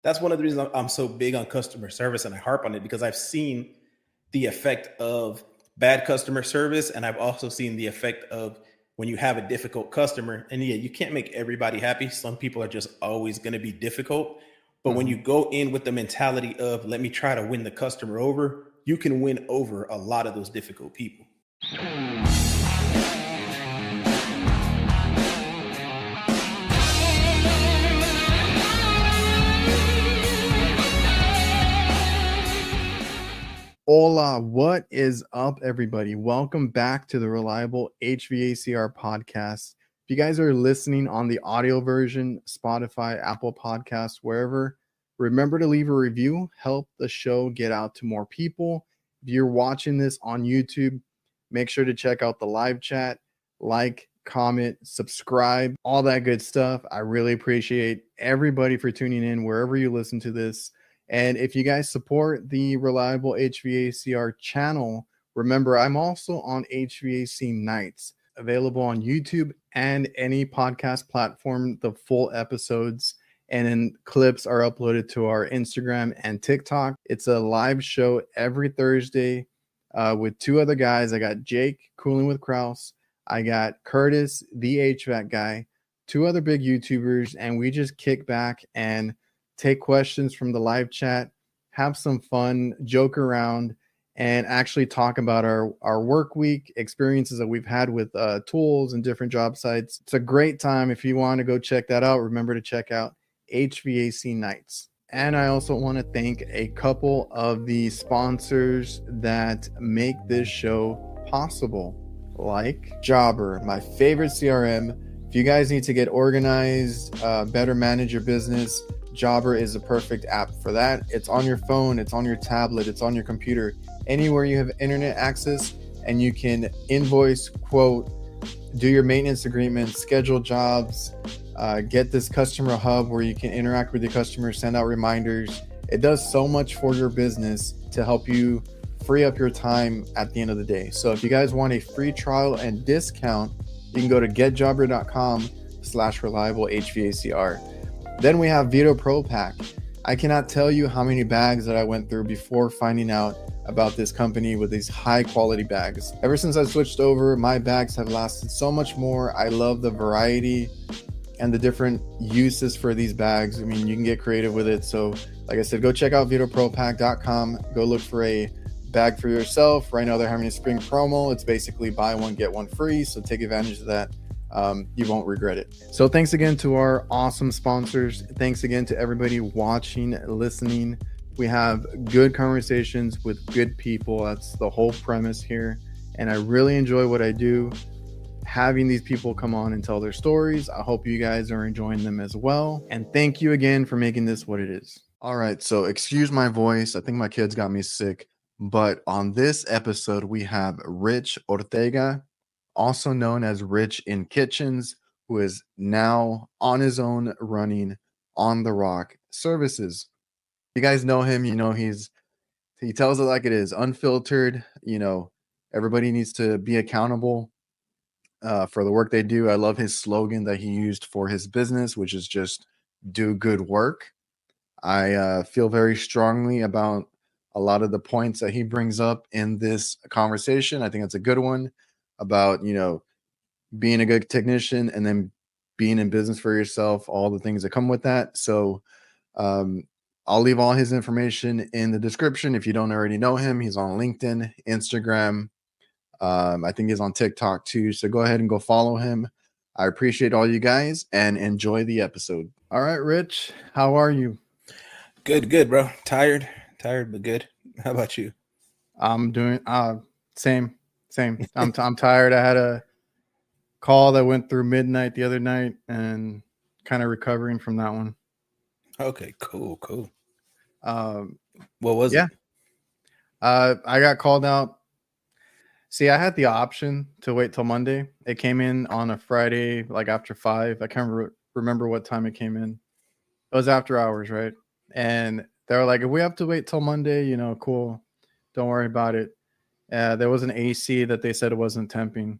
That's one of the reasons I'm so big on customer service, and I harp on it because I've seen the effect of bad customer service, and I've also seen the effect of when you have a difficult customer. And yeah, you can't make everybody happy. Some people are just always going to be difficult. But when you go in with the mentality of let me try to win the customer over, you can win over a lot of those difficult people. Hola, what is up, everybody? Welcome back to the Reliable HVACR podcast. If you guys are listening on the audio version, Spotify, Apple Podcasts, wherever, remember to leave a review, help the show get out to more people. If you're watching this on YouTube, make sure to check out the live chat, like, comment, subscribe, all that good stuff. I really appreciate everybody for tuning in wherever you listen to this. And if you guys support the Reliable HVACR channel, remember I'm also on HVAC Nights, available on YouTube and any podcast platform. The full episodes and then clips are uploaded to our Instagram and TikTok. It's a live show every Thursday with two other guys. I got Jake, Cooling with Kraus. I got Curtis, the HVAC guy, two other big YouTubers, and we just kick back and take questions from the live chat, have some fun, joke around, and actually talk about our work week experiences that we've had with tools and different job sites. It's a great time. If you want to go check that out, remember to check out HVAC Nights. And I also want to thank a couple of the sponsors that make this show possible, like Jobber, my favorite CRM. If you guys need to get organized, better manage your business, Jobber is a perfect app for that. It's on your phone, it's on your tablet, it's on your computer, anywhere you have internet access, and you can invoice, quote, do your maintenance agreements, schedule jobs, get this customer hub where you can interact with your customers, send out reminders. It does so much for your business to help you free up your time at the end of the day. So if you guys want a free trial and discount, you can go to getjobber.com/reliable HVACR. Then we have VETO Pro Pack. I cannot tell you how many bags that I went through before finding out about this company with these high quality bags. Ever since I switched over, my bags have lasted so much more. I love the variety and the different uses for these bags. I mean, you can get creative with it. So like I said, go check out VETOProPack.com. Go look for a bag for yourself. Right now they're having a spring promo. It's basically buy one, get one free. So take advantage of that. You won't regret it. So thanks again to our awesome sponsors. Thanks again to everybody watching, listening. We have good conversations with good people. That's the whole premise here. And I really enjoy what I do, having these people come on and tell their stories. I hope you guys are enjoying them as well. And thank you again for making this what it is. All right. So excuse my voice. I think my kids got me sick. But on this episode, we have Rich Ortega, also known as Rich in Kitchens, who is now on his own running On the Rock Services. You guys know him, you know he tells it like it is, unfiltered. You know, everybody needs to be accountable for the work they do. I love his slogan that he used for his business, which is just do good work. I feel very strongly about a lot of the points that he brings up in this conversation. I think it's a good one about, you know, being a good technician and then being in business for yourself, all the things that come with that. So I'll leave all his information in the description. If you don't already know him, he's on LinkedIn, Instagram. I think he's on TikTok too. So go ahead and go follow him. I appreciate all you guys and enjoy the episode. All right, Rich, how are you? Good, bro. Tired, but good. How about you? I'm doing same. I'm tired. I had a call that went through midnight the other night and kind of recovering from that one. Okay, cool. What was it? I got called out. See, I had the option to wait till Monday. It came in on a Friday, like after 5. I can't remember what time it came in. It was after hours, right? And they were like, if we have to wait till Monday, you know, cool. Don't worry about it. There was an AC that they said it wasn't temping.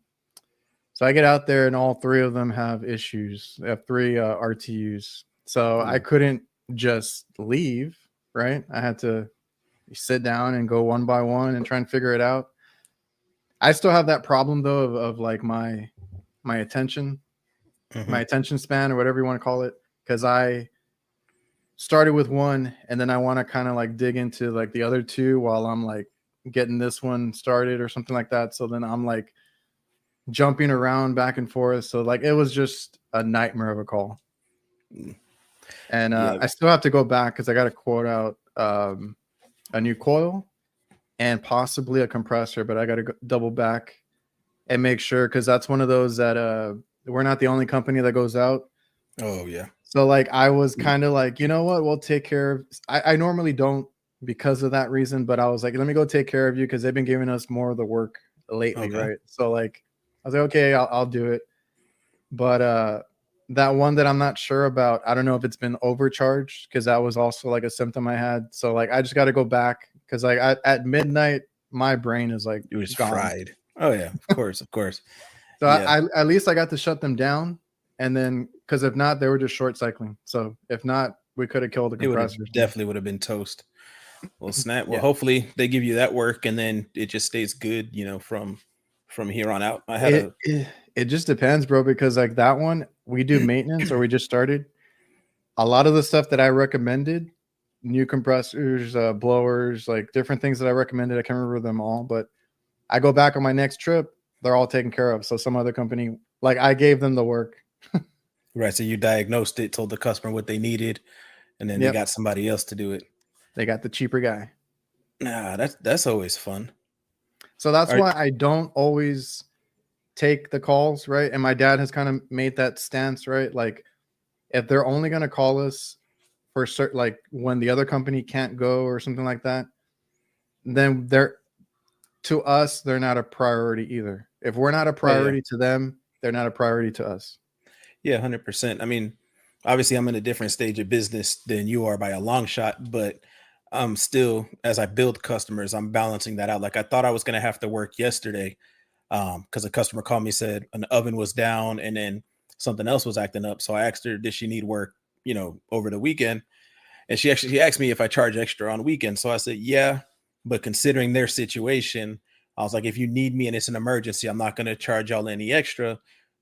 So I get out there and all 3 of them have issues. They have 3 RTUs. So I couldn't just leave, right? I had to sit down and go one by one and try and figure it out. I still have that problem though of like my attention, my attention span, or whatever you want to call it, because I started with one and then I want to kind of like dig into like the other two while I'm like getting this one started or something like that. So then I'm like jumping around back and forth. So like it was just a nightmare of a call. And I still have to go back because I got to quote out a new coil and possibly a compressor, but I got to double back and make sure, because that's one of those that we're not the only company that goes out. Oh yeah. So like I was kind of like, you know what, we'll take care of. I normally don't because of that reason, but I was like, let me go take care of you because they've been giving us more of the work lately, right? So like I was like, okay, I'll do it. But that one that I'm not sure about, I don't know if it's been overcharged because that was also like a symptom I had. So like I just got to go back because like at midnight my brain is like it was gone. fried. Oh yeah, of course, of course. So I at least I got to shut them down, and then because if not, they were just short cycling. So if not, we could have killed the compressor. Definitely would have been toast. Well, snap. Well, hopefully they give you that work, and then it just stays good, you know, from here on out. It just depends, bro, because like that one, we do maintenance or we just started. A lot of the stuff that I recommended, new compressors, blowers, like different things that I recommended, I can't remember them all, but I go back on my next trip, they're all taken care of. So some other company, like I gave them the work. Right. So you diagnosed it, told the customer what they needed, and then they got somebody else to do it. They got the cheaper guy. Nah, that's always fun. So that's why I don't always take the calls, right? And my dad has kind of made that stance, right? Like if they're only going to call us for certain, like when the other company can't go or something like that, then they're not a priority either. If we're not a priority to them, they're not a priority to us. Yeah, 100%. I mean, obviously I'm in a different stage of business than you are by a long shot, but I'm still, as I build customers, I'm balancing that out. Like I thought I was going to have to work yesterday because a customer called me, said an oven was down and then something else was acting up. So I asked her, did she need work, you know, over the weekend? And she asked me if I charge extra on weekends. So I said, yeah, but considering their situation, I was like, if you need me and it's an emergency, I'm not going to charge y'all any extra.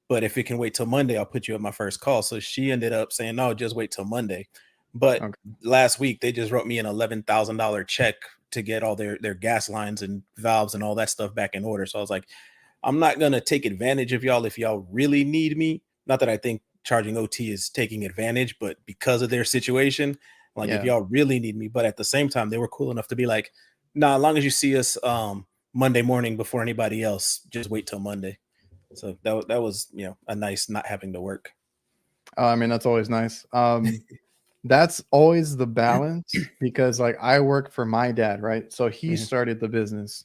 But if it can wait till Monday, I'll put you at my first call. So she ended up saying, no, just wait till Monday. But last week, they just wrote me an $11,000 check to get all their gas lines and valves and all that stuff back in order. So I was like, I'm not going to take advantage of y'all if y'all really need me. Not that I think charging OT is taking advantage, but because of their situation, like if y'all really need me. But at the same time, they were cool enough to be like, nah, as long as you see us Monday morning before anybody else, just wait till Monday. So that was, you know, a nice not having to work. I mean, that's always nice. That's always the balance because like I work for my dad, right? So he started the business.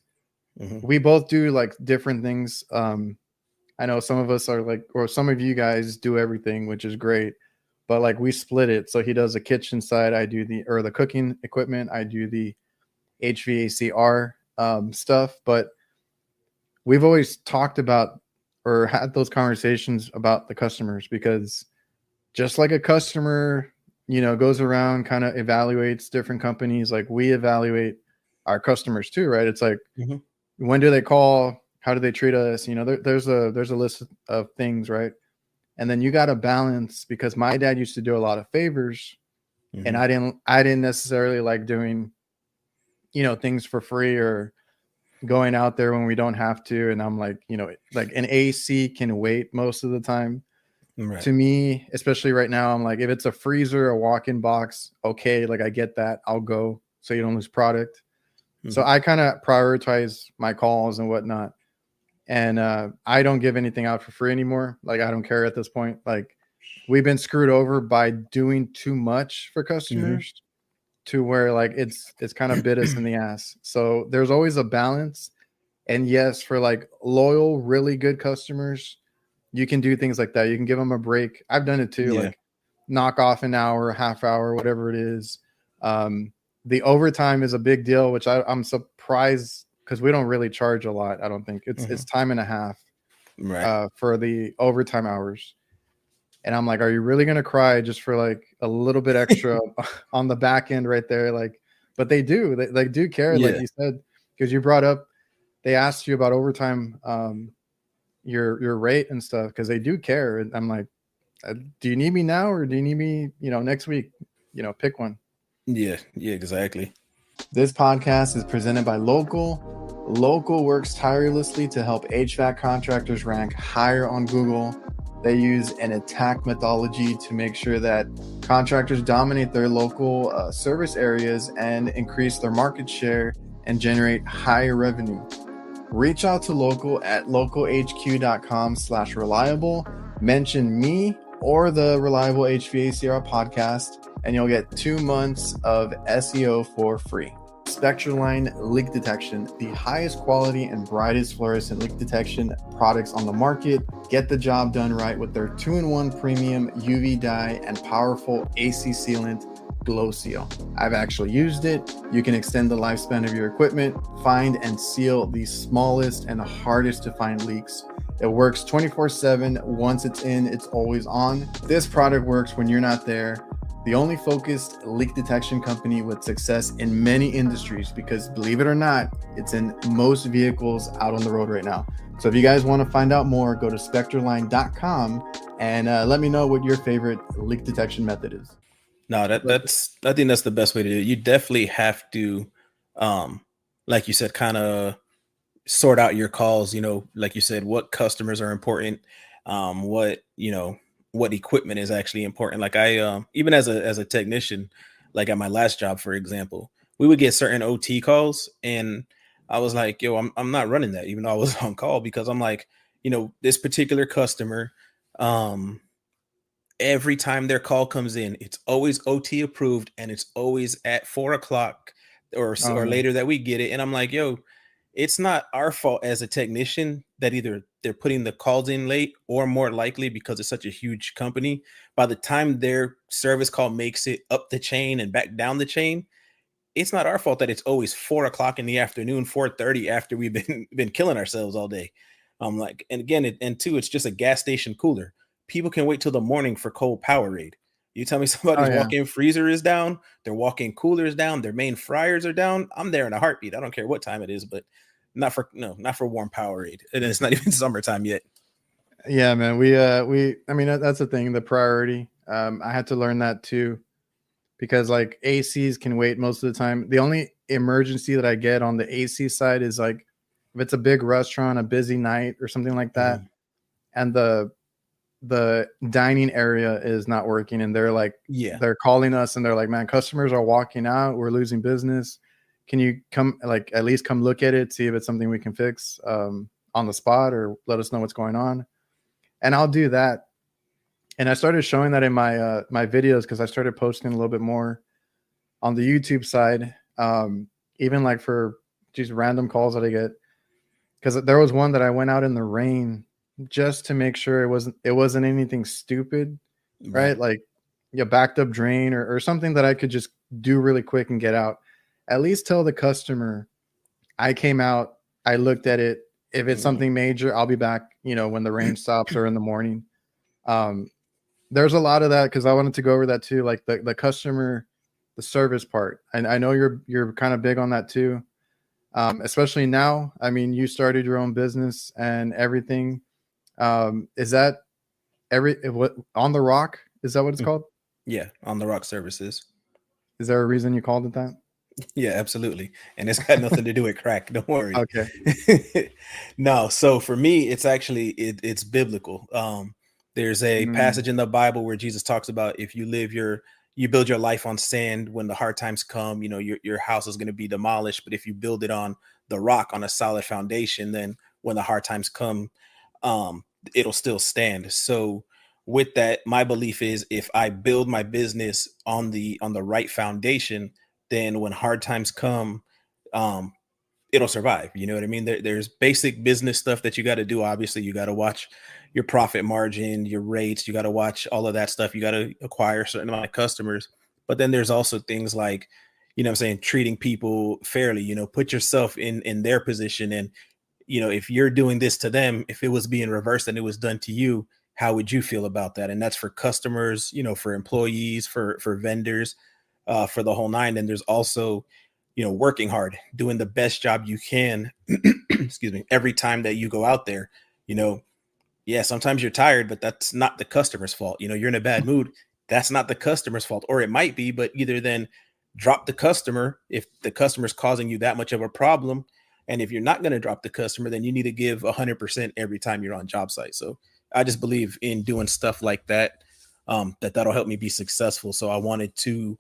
We both do like different things. I know some of us are like, or some of you guys do everything, which is great, but like we split it. So he does the kitchen side. I do the cooking equipment. I do the HVACR stuff, but we've always talked about or had those conversations about the customers because just like a customer, you know, goes around, kind of evaluates different companies, like we evaluate our customers too, right? It's like, when do they call? How do they treat us? You know, there's a list of things, right? And then you got to balance because my dad used to do a lot of favors and I didn't necessarily like doing, you know, things for free or going out there when we don't have to. And I'm like, you know, like an AC can wait most of the time. Right. To me, especially right now, I'm like, if it's a freezer, a walk-in box, okay, like I get that. I'll go so you don't lose product. So I kind of prioritize my calls and whatnot. And I don't give anything out for free anymore. Like, I don't care at this point. Like, we've been screwed over by doing too much for customers to where like it's kind of bit us in the ass. So there's always a balance. And yes, for like loyal, really good customers, you can do things like that. You can give them a break. I've done it too, like knock off an hour, half hour, whatever it is. The overtime is a big deal, which I'm surprised because we don't really charge a lot. I don't think it's time and a half for the overtime hours. And I'm like, are you really gonna cry just for like a little bit extra on the back end right there? Like, but they do, they do care, like Yeah. you said, because you brought up, they asked you about overtime, your rate and stuff, because they do care. And I'm like, do you need me now or do you need me, next week? Pick one. Yeah. Yeah. Exactly. This podcast is presented by Local. Local works tirelessly to help HVAC contractors rank higher on Google. They use an attack methodology to make sure that contractors dominate their local service areas and increase their market share and generate higher revenue. Reach out to Local at localhq.com/reliable. Mention me or the Reliable HVACR podcast, and you'll get 2 months of SEO for free. SPECTROLINE leak detection, the highest quality and brightest fluorescent leak detection products on the market. Get the job done right with their 2-in-1 premium UV dye and powerful AC sealant Glow Seal. I've actually used it. You can extend the lifespan of your equipment, find and seal the smallest and hardest to find leaks. It works 24/7. Once it's in, it's always on. This product works when you're not there. The only focused leak detection company with success in many industries, because believe it or not, it's in most vehicles out on the road right now. So if you guys want to find out more, go to spectroline.com and let me know what your favorite leak detection method is. No, that's I think that's the best way to do it. You definitely have to, like you said, kind of sort out your calls. Like you said, what customers are important, what equipment is actually important. Like I even as a technician, like at my last job, for example, we would get certain OT calls, and I was like, yo, I'm not running that, even though I was on call, because I'm like, this particular customer, every time their call comes in, it's always OT approved, and it's always at 4 o'clock or Yeah. later that we get it. And I'm like, yo, it's not our fault as a technician that either they're putting the calls in late, or more likely, because it's such a huge company, by the time their service call makes it up the chain and back down the chain, it's not our fault that it's always 4 o'clock in the afternoon, 4:30, after we've been killing ourselves all day. I'm like, and again, and two, it's just a gas station cooler. People can wait till the morning for cold Powerade. You tell me somebody's Yeah. walk-in freezer is down, their walk-in cooler is down, their main fryers are down, I'm there in a heartbeat. I don't care what time it is, but not for warm Powerade. And it's not even summertime yet. Yeah, man. I mean, that's the thing, the priority. I had to learn that too, because like ACs can wait most of the time. The only emergency that I get on the AC side is like if it's a big restaurant, a busy night or something like that, and the dining area is not working, and they're calling us and they're like, man, customers are walking out, we're losing business. Can you come, like, at least come look at it, see if it's something we can fix on the spot, or let us know what's going on? And I'll do that. And I started showing that in my my videos, because I started posting a little bit more on the YouTube side, even like for just random calls that I get. Because there was one that I went out in the rain just to make sure it wasn't anything stupid, right? Like backed up drain or something that I could just do really quick and get out. At least tell the customer I came out, I looked at it. If it's something major, I'll be back, when the rain stops or in the morning. There's a lot of that, because I wanted to go over that too, like the customer, the service part. And I know you're kind of big on that too, especially now. I mean, you started your own business and everything. Is that what on the rock? Is that what it's called? Yeah, on the rock services. Is there a reason you called it that? Yeah, absolutely. And it's got nothing to do with crack. Don't worry. Okay. No, so for me, it's actually it's biblical. There's a passage in the Bible where Jesus talks about, if you build your life on sand, when the hard times come, your house is going to be demolished. But if you build it on the rock, on a solid foundation, then when the hard times come, it'll still stand. So with that, my belief is, if I build my business on the right foundation, then when hard times come, it'll survive. You know what I mean? There's basic business stuff that you got to do. Obviously, you got to watch your profit margin, your rates. You got to watch all of that stuff. You got to acquire a certain amount of customers. But then there's also things like, treating people fairly. Put yourself in their position. And, if you're doing this to them, if it was being reversed and it was done to you, how would you feel about that? And that's for customers, for employees, for vendors, for the whole nine. And there's also, working hard, doing the best job you can, excuse me, every time that you go out there. you know yeah, sometimes you're tired, but that's not the customer's fault. You're in a bad mood. That's not the customer's fault. Or it might be, but either then drop the customer if the customer's causing you that much of a problem. And if you're not going to drop the customer, then you need to give 100% every time you're on job site. So I just believe in doing stuff like that, that'll help me be successful. So I wanted to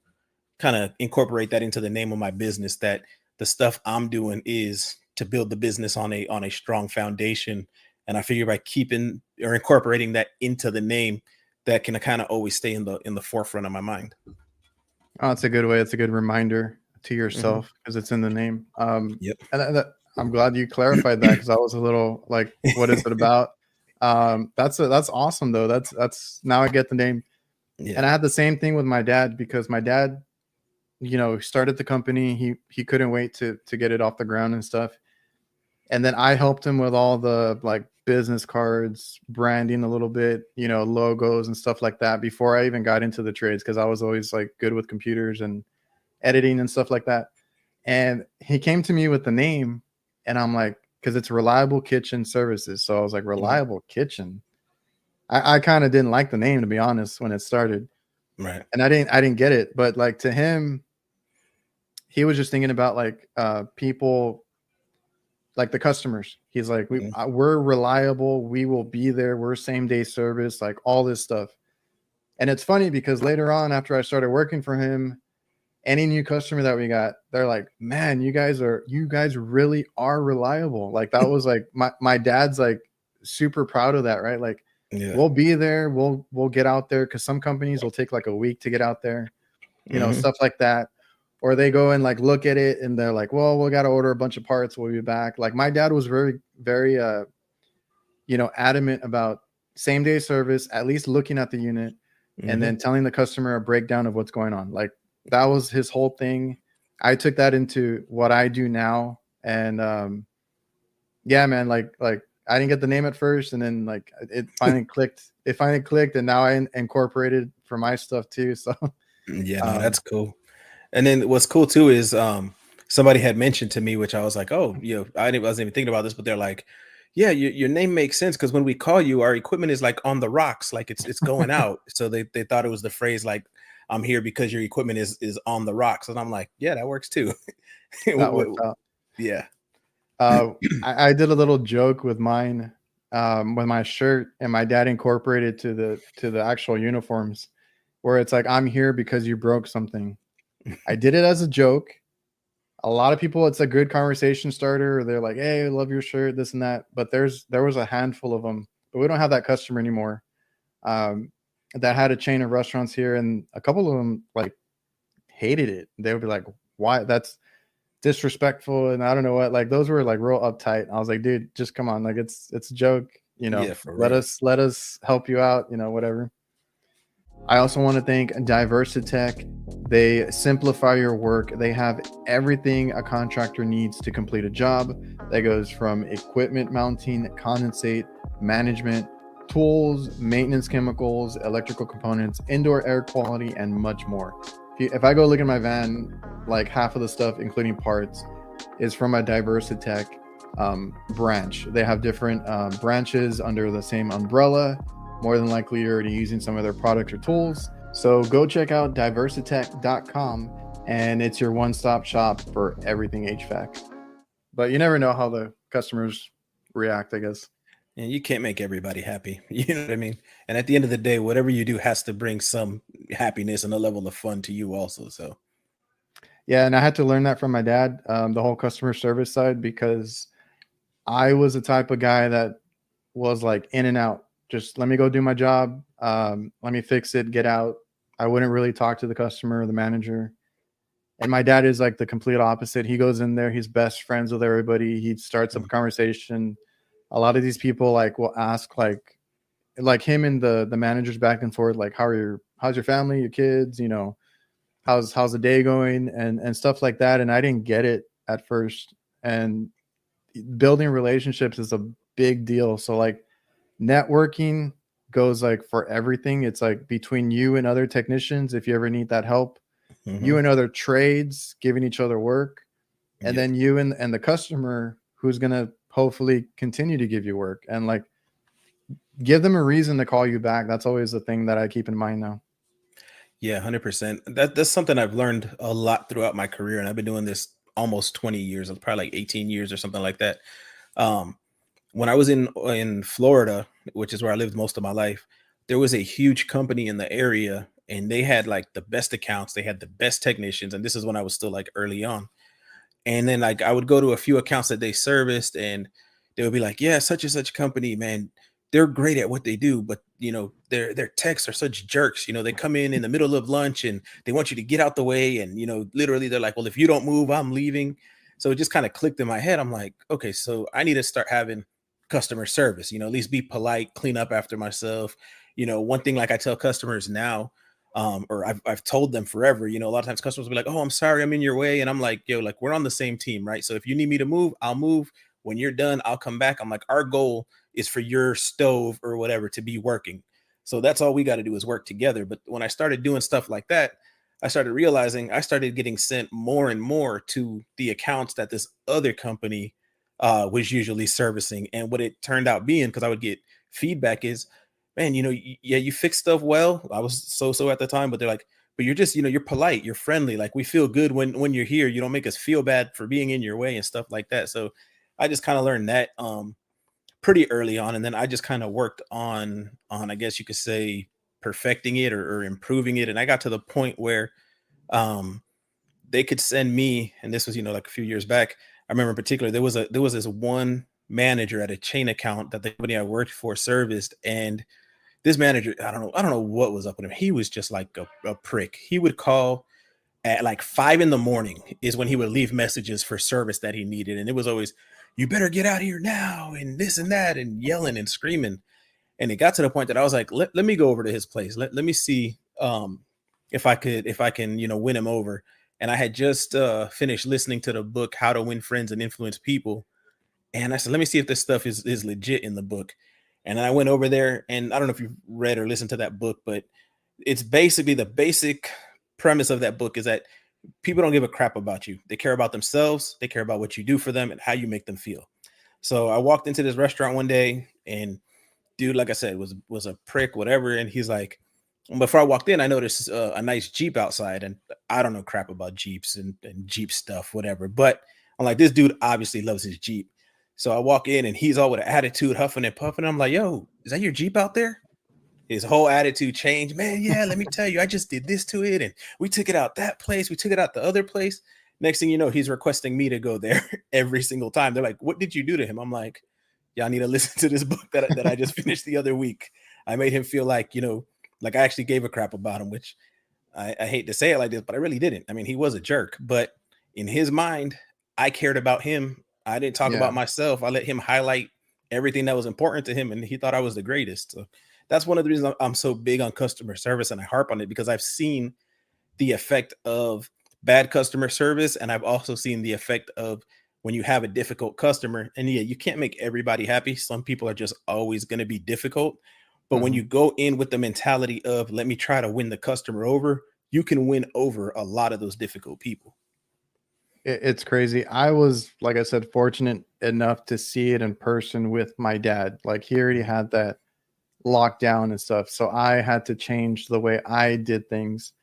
kind of incorporate that into the name of my business, that the stuff I'm doing is to build the business on a strong foundation. And I figure by keeping or incorporating that into the name, that can kind of always stay in the forefront of my mind. Oh, it's a good way. It's a good reminder to yourself because it's in the name. Yep. And I'm glad you clarified that, because I was a little like, what is it about? That's awesome though. That's now I get the name. Yeah. And I had the same thing with my dad, because my dad, started the company. He couldn't wait to get it off the ground and stuff. And then I helped him with all the like business cards, branding a little bit, logos and stuff like that before I even got into the trades, because I was always like good with computers and editing and stuff like that. And he came to me with the name, and I'm like, because it's Reliable Kitchen Services. So I was like, Reliable Kitchen. I kind of didn't like the name, to be honest, when it started. Right. And I didn't get it. But like to him, he was just thinking about like people, like the customers. He's like, we're reliable. We will be there. We're same day service, like all this stuff. And it's funny because later on, after I started working for him, any new customer that we got, they're like, man, you guys really are reliable. Like that was like my dad's like super proud of that, right? Like, Yeah. we'll be there. We'll get out there, because some companies will take like a week to get out there, stuff like that. Or they go and like look at it and they're like, well, we got to order a bunch of parts. We'll be back. Like my dad was very, very, adamant about same day service, at least looking at the unit and then telling the customer a breakdown of what's going on. Like that was his whole thing. I took that into what I do now. And yeah, man, like I didn't get the name at first, and then like it finally clicked. It finally clicked, and now I incorporated for my stuff too. So yeah, no, that's cool. And then what's cool too is somebody had mentioned to me, which I was like, oh, I wasn't even thinking about this, but they're like, yeah, your name makes sense, because when we call you, our equipment is like on the rocks, like it's going out. So they thought it was the phrase like, I'm here because your equipment is on the rocks. And I'm like, yeah, that works too. that worked out. Yeah. I did a little joke with mine, with my shirt, and my dad incorporated to the actual uniforms, where it's like, I'm here because you broke something. I did it as a joke. A lot of people, it's a good conversation starter. They're like, hey, I love your shirt, this and that. But there was a handful of them, but we don't have that customer anymore. That had a chain of restaurants here, and a couple of them like hated it. They would be like, why? That's disrespectful. And I don't know what, like those were like real uptight. I was like, dude, just come on. Like it's a joke, Yeah, let us help you out, whatever. I also want to thank DIVERSITECH. They simplify your work. They have everything a contractor needs to complete a job. That goes from equipment mounting, condensate, management, tools, maintenance chemicals, electrical components, indoor air quality, and much more. If I go look at my van, like half of the stuff, including parts, is from a DIVERSITECH branch. They have different branches under the same umbrella. More than likely, you're already using some of their products or tools. So go check out diversitech.com, and it's your one-stop shop for everything HVAC. But you never know how the customers react, I guess. And you can't make everybody happy. You know what I mean? And at the end of the day, whatever you do has to bring some happiness and a level of fun to you also. So yeah, and I had to learn that from my dad, the whole customer service side, because I was the type of guy that was like in and out. Just let me go do my job. Let me fix it, get out. I wouldn't really talk to the customer or the manager. And my dad is like the complete opposite. He goes in there, he's best friends with everybody. He starts up a conversation. A lot of these people like will ask like him and the managers back and forth, like, how's your family, your kids, how's the day going, and stuff like that. And I didn't get it at first. And building relationships is a big deal. So like networking, goes like for everything. It's like between you and other technicians, if you ever need that help, you Mhm. and other trades giving each other work, and Yeah. then you and the customer who's gonna hopefully continue to give you work, and like give them a reason to call you back. That's always the thing that I keep in mind now. Yeah, 100%. That's something I've learned a lot throughout my career, and I've been doing this almost 20 years, probably like 18 years or something like that. Um, when I was in Florida, which is where I lived most of my life, there was a huge company in the area, and they had like the best accounts, they had the best technicians, and this is when I was still like early on. And then like I would go to a few accounts that they serviced, and they would be like, "Yeah, such and such company, man, they're great at what they do, but their techs are such jerks. They come in the middle of lunch and they want you to get out the way, and literally they're like, well, if you don't move, I'm leaving." So it just kind of clicked in my head. I'm like, okay, so I need to start having customer service. At least be polite, clean up after myself. One thing like I tell customers now, or I've told them forever, a lot of times customers will be like, "Oh, I'm sorry, I'm in your way." And I'm like, yo, like we're on the same team, right? So if you need me to move, I'll move. When you're done, I'll come back. I'm like, our goal is for your stove or whatever to be working. So that's all we got to do is work together. But when I started doing stuff like that, I started realizing I started getting sent more and more to the accounts that this other company was usually servicing. And what it turned out being, because I would get feedback, is, man, yeah, you fix stuff well. I was so at the time, but they're like, but you're just, you're polite, you're friendly. Like we feel good when you're here. You don't make us feel bad for being in your way and stuff like that. So I just kind of learned that pretty early on, and then I just kind of worked on I guess you could say perfecting it or improving it, and I got to the point where um they could send me, and this was like a few years back. I remember in particular there was this one manager at a chain account that the company I worked for serviced, and this manager, I don't know what was up with him. He was just like a prick. He would call at like 5 in the morning is when he would leave messages for service that he needed. And it was always, "You better get out here now," and this and that, and yelling and screaming. And it got to the point that I was like, let me go over to his place. Let me see if I can, win him over. And I had just finished listening to the book How to Win Friends and Influence People. And I said, let me see if this stuff is legit in the book. And then I went over there, and I don't know if you've read or listened to that book, but it's basically the basic premise of that book is that people don't give a crap about you. They care about themselves. They care about what you do for them and how you make them feel. So I walked into this restaurant one day, and dude, like I said, was a prick, whatever. And he's like, before I walked in, I noticed a nice Jeep outside, and I don't know crap about Jeeps and Jeep stuff, whatever. But I'm like, this dude obviously loves his Jeep. So I walk in, and he's all with an attitude, huffing and puffing. I'm like, yo, is that your Jeep out there? His whole attitude changed. "Man, yeah, let me tell you, I just did this to it, and we took it out that place, we took it out the other place." Next thing you know, he's requesting me to go there every single time. They're like, "What did you do to him?" I'm like, "Y'all need to listen to this book that I just finished the other week. I made him feel like, like I actually gave a crap about him," which I hate to say it like this, but I really didn't. I mean, he was a jerk, but in his mind, I cared about him. I didn't talk about Yeah. myself. I let him highlight everything that was important to him, and he thought I was the greatest. So that's one of the reasons I'm so big on customer service, and I harp on it, because I've seen the effect of bad customer service, and I've also seen the effect of when you have a difficult customer. And yeah, you can't make everybody happy. Some people are just always going to be difficult. But when you Mhm. go in with the mentality of, let me try to win the customer over, you can win over a lot of those difficult people. It's crazy. I was, like I said, fortunate enough to see it in person with my dad. Like he already Mhm. had that locked down and stuff. So I had to change the way I did things.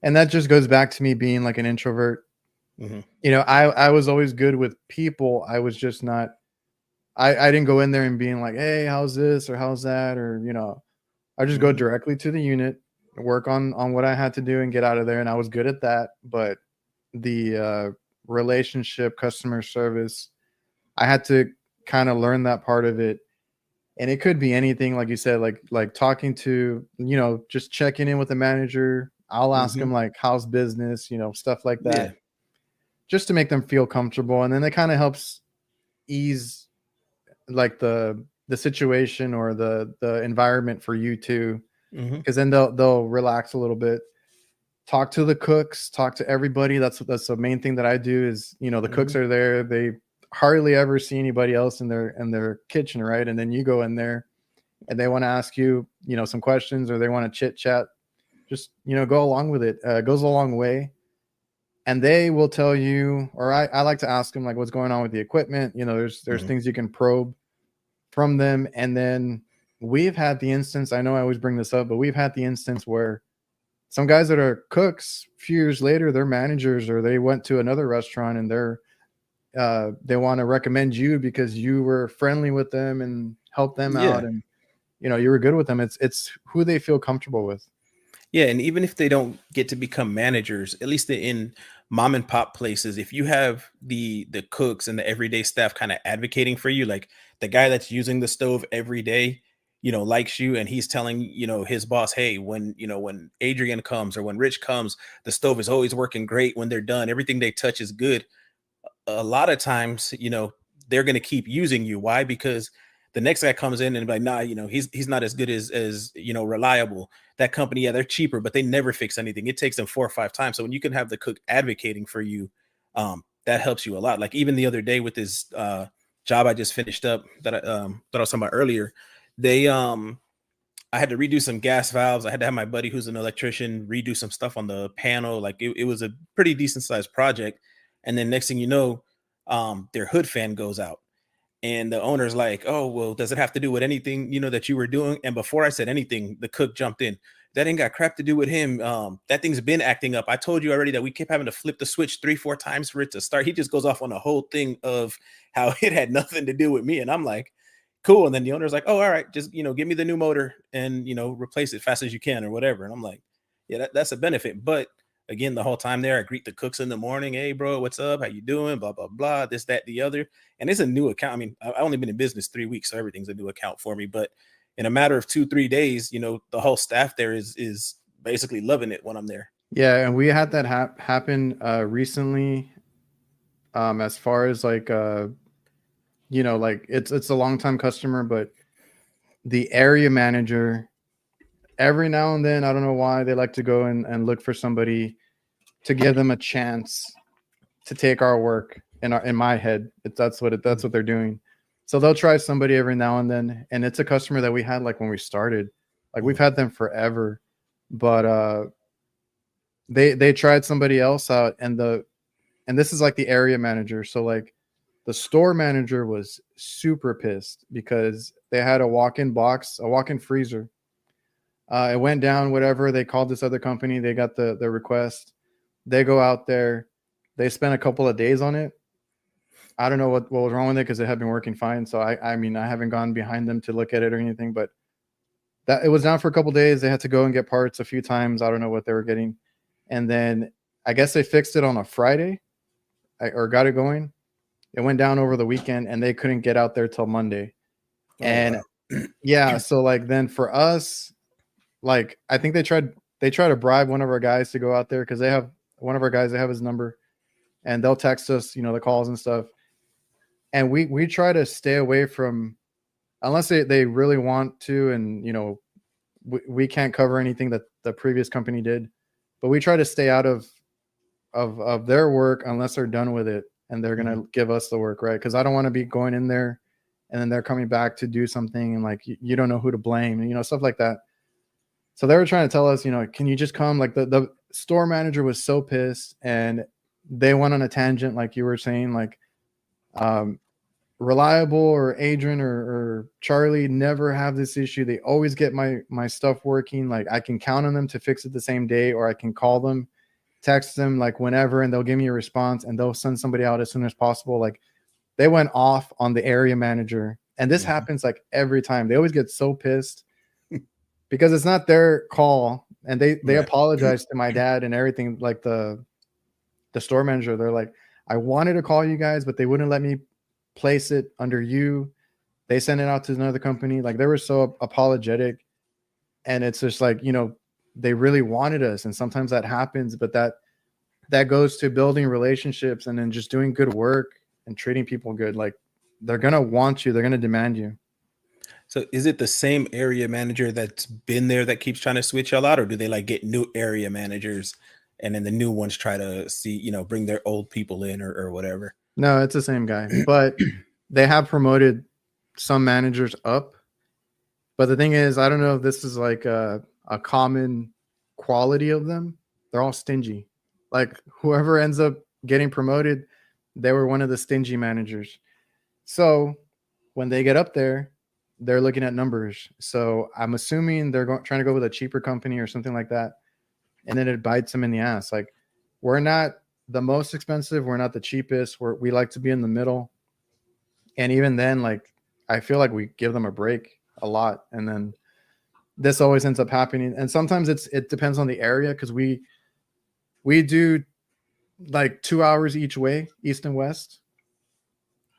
And that just goes back to me being like an introvert. Mhm. I was always good with people. I was just not, I didn't go in there and being like, hey, how's this or how's that? Or, I just go Mhm. directly to the unit, work on what I had to do and get out of there. And I was good at that. But the relationship, customer service, I had to kind of learn that part of it. And it could be anything, like you said, like talking to, just checking in with the manager. I'll ask Mhm. them like, how's business, stuff like Yeah. that, just to make them feel comfortable. And then it kind of helps ease like the situation or the environment for you too, Mhm. because then they'll relax a little bit. Talk to the cooks, talk to everybody. That's the main thing that I do is, the cooks Mhm. are there. They hardly ever see anybody else in their kitchen, right? And then you go in there and they want to ask you, some questions, or they want to chit chat, just, go along with it. It goes a long way. And they will tell you, or I like to ask them, like, what's going on with the equipment. There's things you can probe from them. And then we've had the instance, I know I always bring this up, but we've had the instance where some guys that are cooks, a few years later, they're managers, or they went to another restaurant and they want to recommend you because you were friendly with them and helped them out, and you were good with them. It's who they feel comfortable with. Yeah, and even if they don't get to become managers, at least in mom and pop places, if you have the cooks and the everyday staff kind of advocating for you, like the guy that's using the stove every day, likes you, and he's telling, his boss, hey, when Adrian comes or when Rich comes, the stove is always working great. When they're done, everything they touch is good. A lot of times, they're going to keep using you. Why? Because the next guy comes in and be like, nah, he's not as good as reliable. That company, yeah, they're cheaper, but they never fix anything. It takes them 4 or 5 times. So when you can have the cook advocating for you, that helps you a lot. Like even the other day with this job I just finished up that I was talking about earlier, I had to redo some gas valves. I had to have my buddy who's an electrician redo some stuff on the panel. Like it was a pretty decent sized project. And then next thing you know, their hood fan goes out. And the owner's like, oh, well, does it have to do with anything, that you were doing? And before I said anything, the cook jumped in. That ain't got crap to do with him. That thing's been acting up. I told you already that we kept having to flip the switch 3-4 times for it to start. He just goes off on a whole thing of how it had nothing to do with me. And I'm like, cool. And then the owner's like, oh, all right, just, give me the new motor and, replace it fast as you can or whatever. And I'm like, yeah, that's a benefit. But again, the whole time there, I greet the cooks in the morning. Hey, bro, what's up? How you doing? Blah, blah, blah, this, that, the other. And it's a new account. I mean, I've only been in business 3 weeks, so everything's a new account for me. But in a matter of 2-3 days, the whole staff there is basically loving it when I'm there. Yeah, and we had that happen recently. As far as like, like it's a long-time customer, but the area manager, every now and then, I don't know why, they like to go and look for somebody to give them a chance to take our work. In my head, that's what they're doing. So they'll try somebody every now and then, and it's a customer that we had like when we started, like we've had them forever, but they tried somebody else out, and this is like the area manager. So like the store manager was super pissed because they had a walk-in box, a walk-in freezer. It went down, whatever. They called this other company. They got the request. They go out there. They spent a couple of days on it. I don't know what was wrong with it because it had been working fine. So I mean, I haven't gone behind them to look at it or anything, but that it was down for a couple of days. They had to go and get parts a few times. I don't know what they were getting. And then I guess they fixed it on a Friday or got it going. It went down over the weekend and they couldn't get out there till Monday. Oh, and wow. Yeah. So like then for us, like I think they try to bribe one of our guys to go out there because they have one of our guys, they have his number and they'll text us, the calls and stuff. And we try to stay away from, unless they really want to, and we can't cover anything that the previous company did, but we try to stay out of their work unless they're done with it and they're gonna give us the work, right? Because I don't want to be going in there and then they're coming back to do something and like you don't know who to blame, and stuff like that. So they were trying to tell us, can you just come? Like the store manager was so pissed, and they went on a tangent, like you were saying, like Reliable or Adrian or Charlie never have this issue. They always get my stuff working. Like I can count on them to fix it the same day, or I can call them, text them like whenever, and they'll give me a response and they'll send somebody out as soon as possible. Like they went off on the area manager, and this happens like every time. They always get so pissed because it's not their call, and they apologize to my dad and everything. Like the store manager, they're like, I wanted to call you guys, but they wouldn't let me place it under you. They sent it out to another company. Like they were so apologetic, and it's just like, they really wanted us. And sometimes that happens, but that goes to building relationships and then just doing good work and treating people good. Like they're going to want you, they're going to demand you. So is it the same area manager that's been there that keeps trying to switch y'all out, or do they like get new area managers and then the new ones try to see, bring their old people in or whatever? No, it's the same guy, but they have promoted some managers up. But the thing is, I don't know if this is like a common quality of them. They're all stingy. Like whoever ends up getting promoted, they were one of the stingy managers. So when they get up there, they're looking at numbers. So I'm assuming they're trying to go with a cheaper company or something like that. And then it bites them in the ass. Like, we're not the most expensive. We're not the cheapest. We like to be in the middle. And even then, like, I feel like we give them a break a lot. And then this always ends up happening. And sometimes it depends on the area, because we do like 2 hours each way, east and west.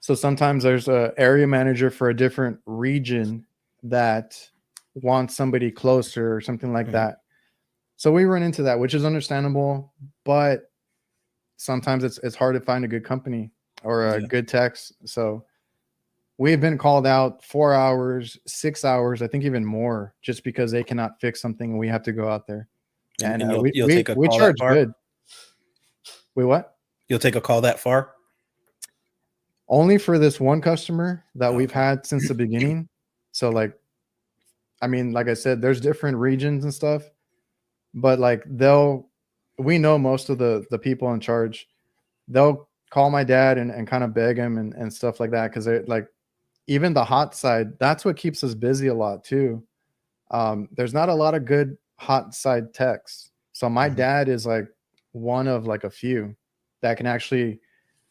So sometimes there's a area manager for a different region that wants somebody closer or something like that. So we run into that, which is understandable, but sometimes it's hard to find a good company or a good techs. So we've been called out 4 hours, 6 hours, I think even more, just because they cannot fix something and we have to go out there. And you'll take a we call charge that far? good. Wait, what? You'll take a call that far? Only for this one customer that we've had since the beginning. So like, I mean, like I said, there's different regions and stuff, but like we know most of the people in charge. They'll call my dad and kind of beg him and stuff like that. Cause they're like, even the hot side, that's what keeps us busy a lot too. There's not a lot of good hot side techs. So my dad is like one of like a few that can actually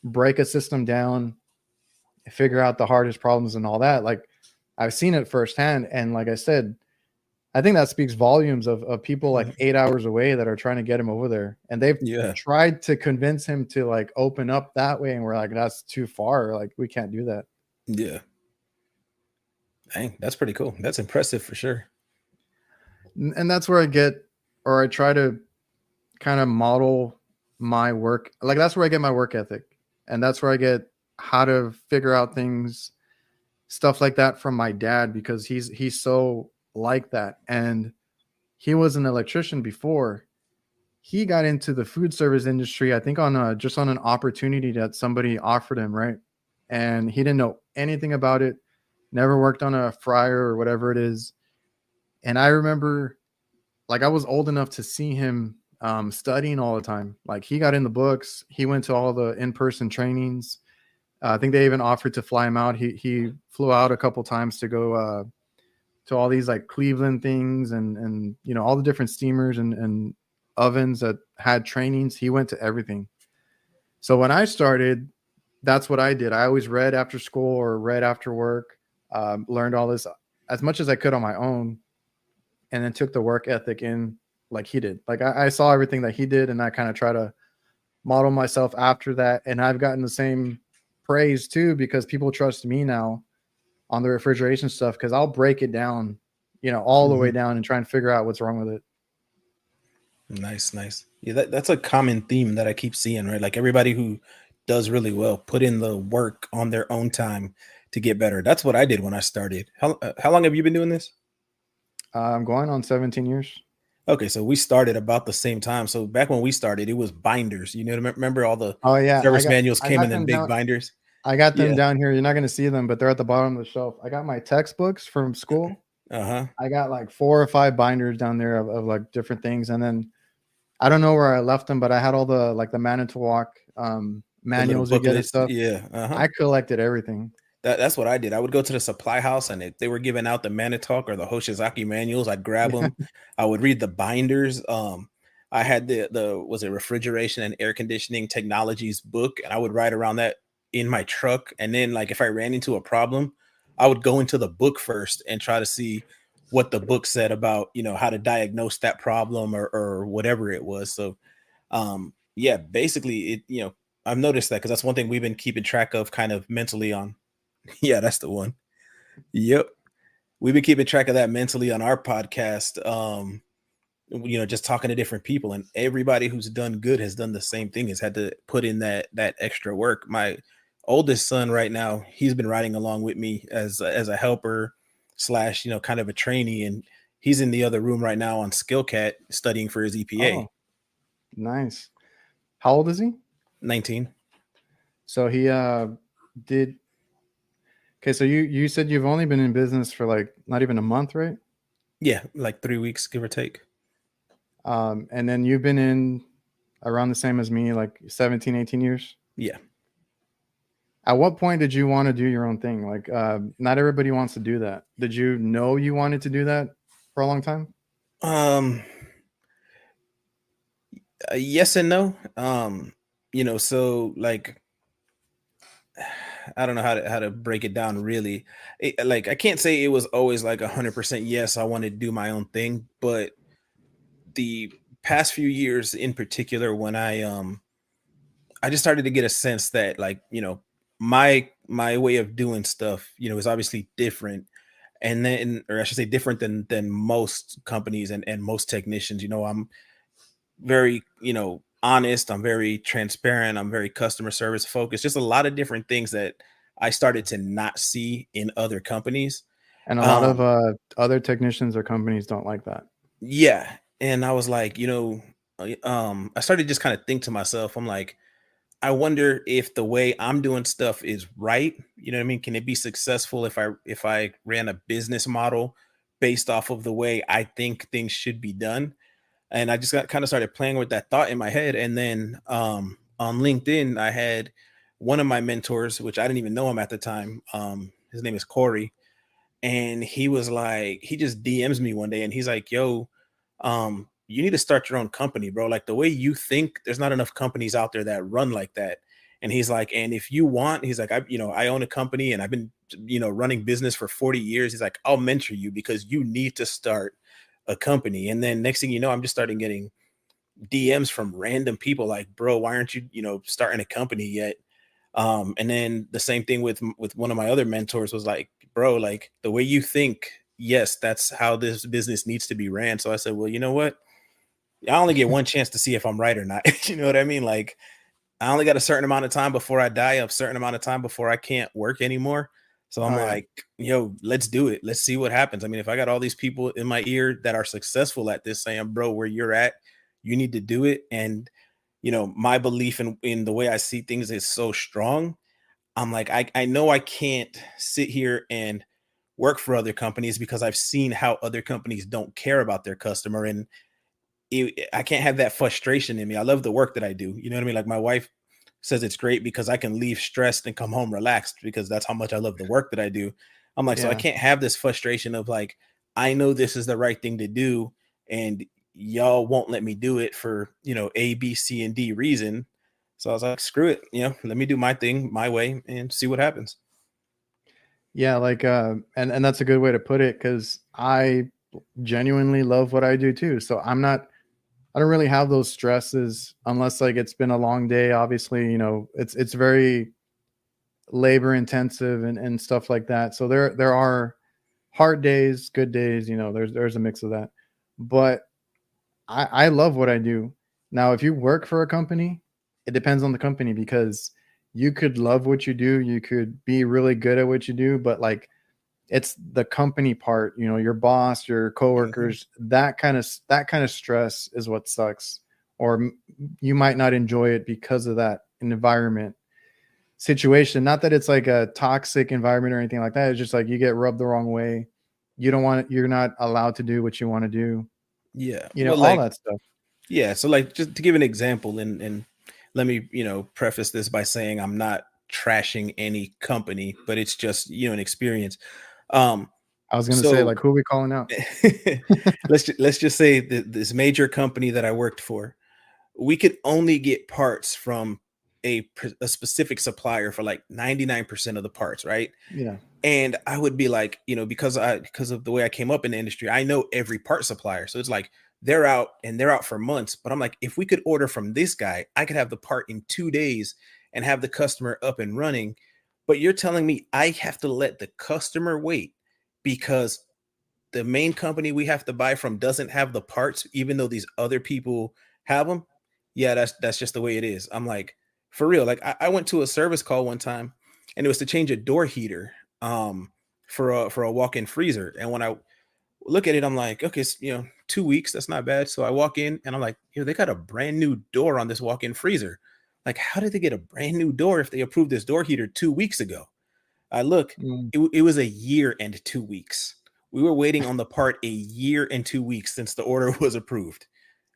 break a system down, figure out the hardest problems and all that. Like, I've seen it firsthand. And like I said, I think that speaks volumes of people like 8 hours away that are trying to get him over there. And they've tried to convince him to like open up that way. And we're like, that's too far. Like, we can't do that. Yeah. Dang, that's pretty cool. That's impressive for sure. And that's where I try to kind of model my work. Like, that's where I get my work ethic. And that's where I get how to figure out things, stuff like that from my dad, because he's so like that. And he was an electrician before. He got into the food service industry, I think just on an opportunity that somebody offered him, right? And he didn't know anything about it, never worked on a fryer or whatever it is. And I remember, like, I was old enough to see him studying all the time. Like, he got in the books, he went to all the in-person trainings. I think they even offered to fly him out. He flew out a couple times to go to all these like Cleveland things and you know, all the different steamers and ovens that had trainings. He went to everything. So when I started, that's what I did. I always read after school or read after work, learned all this as much as I could on my own, and then took the work ethic in like he did. Like, I saw everything that he did, and I kind of try to model myself after that. And I've gotten the same praise too, because people trust me now on the refrigeration stuff, because I'll break it down, you know, all the way down and try and figure out what's wrong with it. Nice. Yeah, that's a common theme that I keep seeing, right? Like, everybody who does really well put in the work on their own time to get better. That's what I did when I started. How long have you been doing this? I'm going on 17 years. Okay, so we started about the same time. So back when we started, it was binders. You know, remember all the service manuals came in big binders? I got them down here. You're not going to see them, but they're at the bottom of the shelf. I got my textbooks from school. I got like 4 or 5 binders down there of like different things. And then I don't know where I left them, but I had all the like the Manitowoc manuals you get and stuff. I collected everything. That's what I did. I would go to the supply house, and if they were giving out the Manitowoc or the Hoshizaki manuals, I'd grab them. I would read the binders. I had the was it refrigeration and air conditioning technologies book, and I would ride around that in my truck. And then, like, if I ran into a problem, I would go into the book first and try to see what the book said about, you know, how to diagnose that problem or whatever it was. So yeah, basically it, you know, I've noticed that, because that's one thing we've been keeping track of kind of mentally on. Yeah, that's the one. Yep. We've been keeping track of that mentally on our podcast. You know, just talking to different people, and everybody who's done good has done the same thing, has had to put in that extra work. My oldest son right now, he's been riding along with me as a helper / you know, kind of a trainee, and he's in the other room right now on SkillCat studying for his EPA. Oh, nice. How old is he? 19. So he did Okay, so you said you've only been in business for like not even a month, right? Yeah, like 3 weeks, give or take. And then you've been in around the same as me, like 17, 18 years. Yeah. At what point did you want to do your own thing? Like, not everybody wants to do that. Did you know you wanted to do that for a long time? Um, yes and no. So like I don't know how to break it down really. Like I can't say it was always like 100% yes, I want to do my own thing, but the past few years in particular when I just started to get a sense that like, my way of doing stuff, is obviously different. And then, or I should say different than most companies and most technicians. I'm very, honest, I'm very transparent, I'm very customer service focused, just a lot of different things that I started to not see in other companies. And a lot of Um, other technicians or companies don't like that. yeah. And I was like, I started to just kind of think to myself, I'm like, I wonder if the way I'm doing stuff is right. You know what I mean? Can it be successful if I ran a business model based off of the way I think things should be done? And I just got kind of started playing with that thought in my head. And then on LinkedIn, I had one of my mentors, which I didn't even know him at the time. His name is Corey, and he was like, he just DMs me one day, and he's like, "Yo, you need to start your own company, bro. Like the way you think, there's not enough companies out there that run like that." And he's like, "And if you want," he's like, I own a company and I've been, running business for 40 years." He's like, "I'll mentor you because you need to start a company." And then next thing you know, I'm just starting getting DMs from random people like, "Bro, why aren't you, starting a company yet?" And then the same thing with one of my other mentors was like, "Bro, like the way you think, yes, that's how this business needs to be ran." So I said, "Well, you know what? I only get one chance to see if I'm right or not." You know what I mean? Like I only got a certain amount of time before I die, a certain amount of time before I can't work anymore. So I'm Oh yeah. like, yo, let's do it. Let's see what happens. I mean, if I got all these people in my ear that are successful at this saying, "Bro, where you're at, you need to do it." And my belief in the way I see things is so strong. I'm like, I know I can't sit here and work for other companies because I've seen how other companies don't care about their customer. And I can't have that frustration in me. I love the work that I do. You know what I mean? Like my wife says it's great because I can leave stressed and come home relaxed because that's how much I love the work that I do. I'm like, so I Yeah. can't have this frustration of like, I know this is the right thing to do, and y'all won't let me do it for, A, B, C, and D reason. So I was like, screw it, let me do my thing my way and see what happens. Yeah, like and that's a good way to put it because I genuinely love what I do too. So I don't really have those stresses unless like it's been a long day. Obviously, it's very labor intensive and stuff like that. So there are hard days, good days, there's a mix of that. But I love what I do. Now, if you work for a company, it depends on the company because you could love what you do, you could be really good at what you do, but like it's the company part, your boss, your Mhm. coworkers, that kind of stress is what sucks. Or you might not enjoy it because of that environment situation. Not that it's like a toxic environment or anything like that. It's just like you get rubbed the wrong way. You don't want it, you're not allowed to do what you want to do, Yeah. Well, all like, that stuff. yeah. So like just to give an example, and let me, preface this by saying I'm not trashing any company, but it's just, an experience. Um, I was gonna say, so like, who are we calling out? let's just say that this major company that I worked for, we could only get parts from a specific supplier for like 99% of the parts, right? Yeah. And I would be like, because of the way I came up in the industry, I know every part supplier. So it's like they're out for months. But I'm like, if we could order from this guy, I could have the part in 2 days and have the customer up and running. But you're telling me I have to let the customer wait because the main company we have to buy from doesn't have the parts, even though these other people have them. Yeah, that's just the way it is. I'm like, for real. Like I went to a service call one time, and it was to change a door heater for a walk-in freezer. And when I look at it, I'm like, okay, 2 weeks, that's not bad. So I walk in and I'm like, they got a brand new door on this walk-in freezer. Like, how did they get a brand new door if they approved this door heater 2 weeks ago? I look, Mm, it was a year and 2 weeks. We were waiting on the part a year and 2 weeks since the order was approved.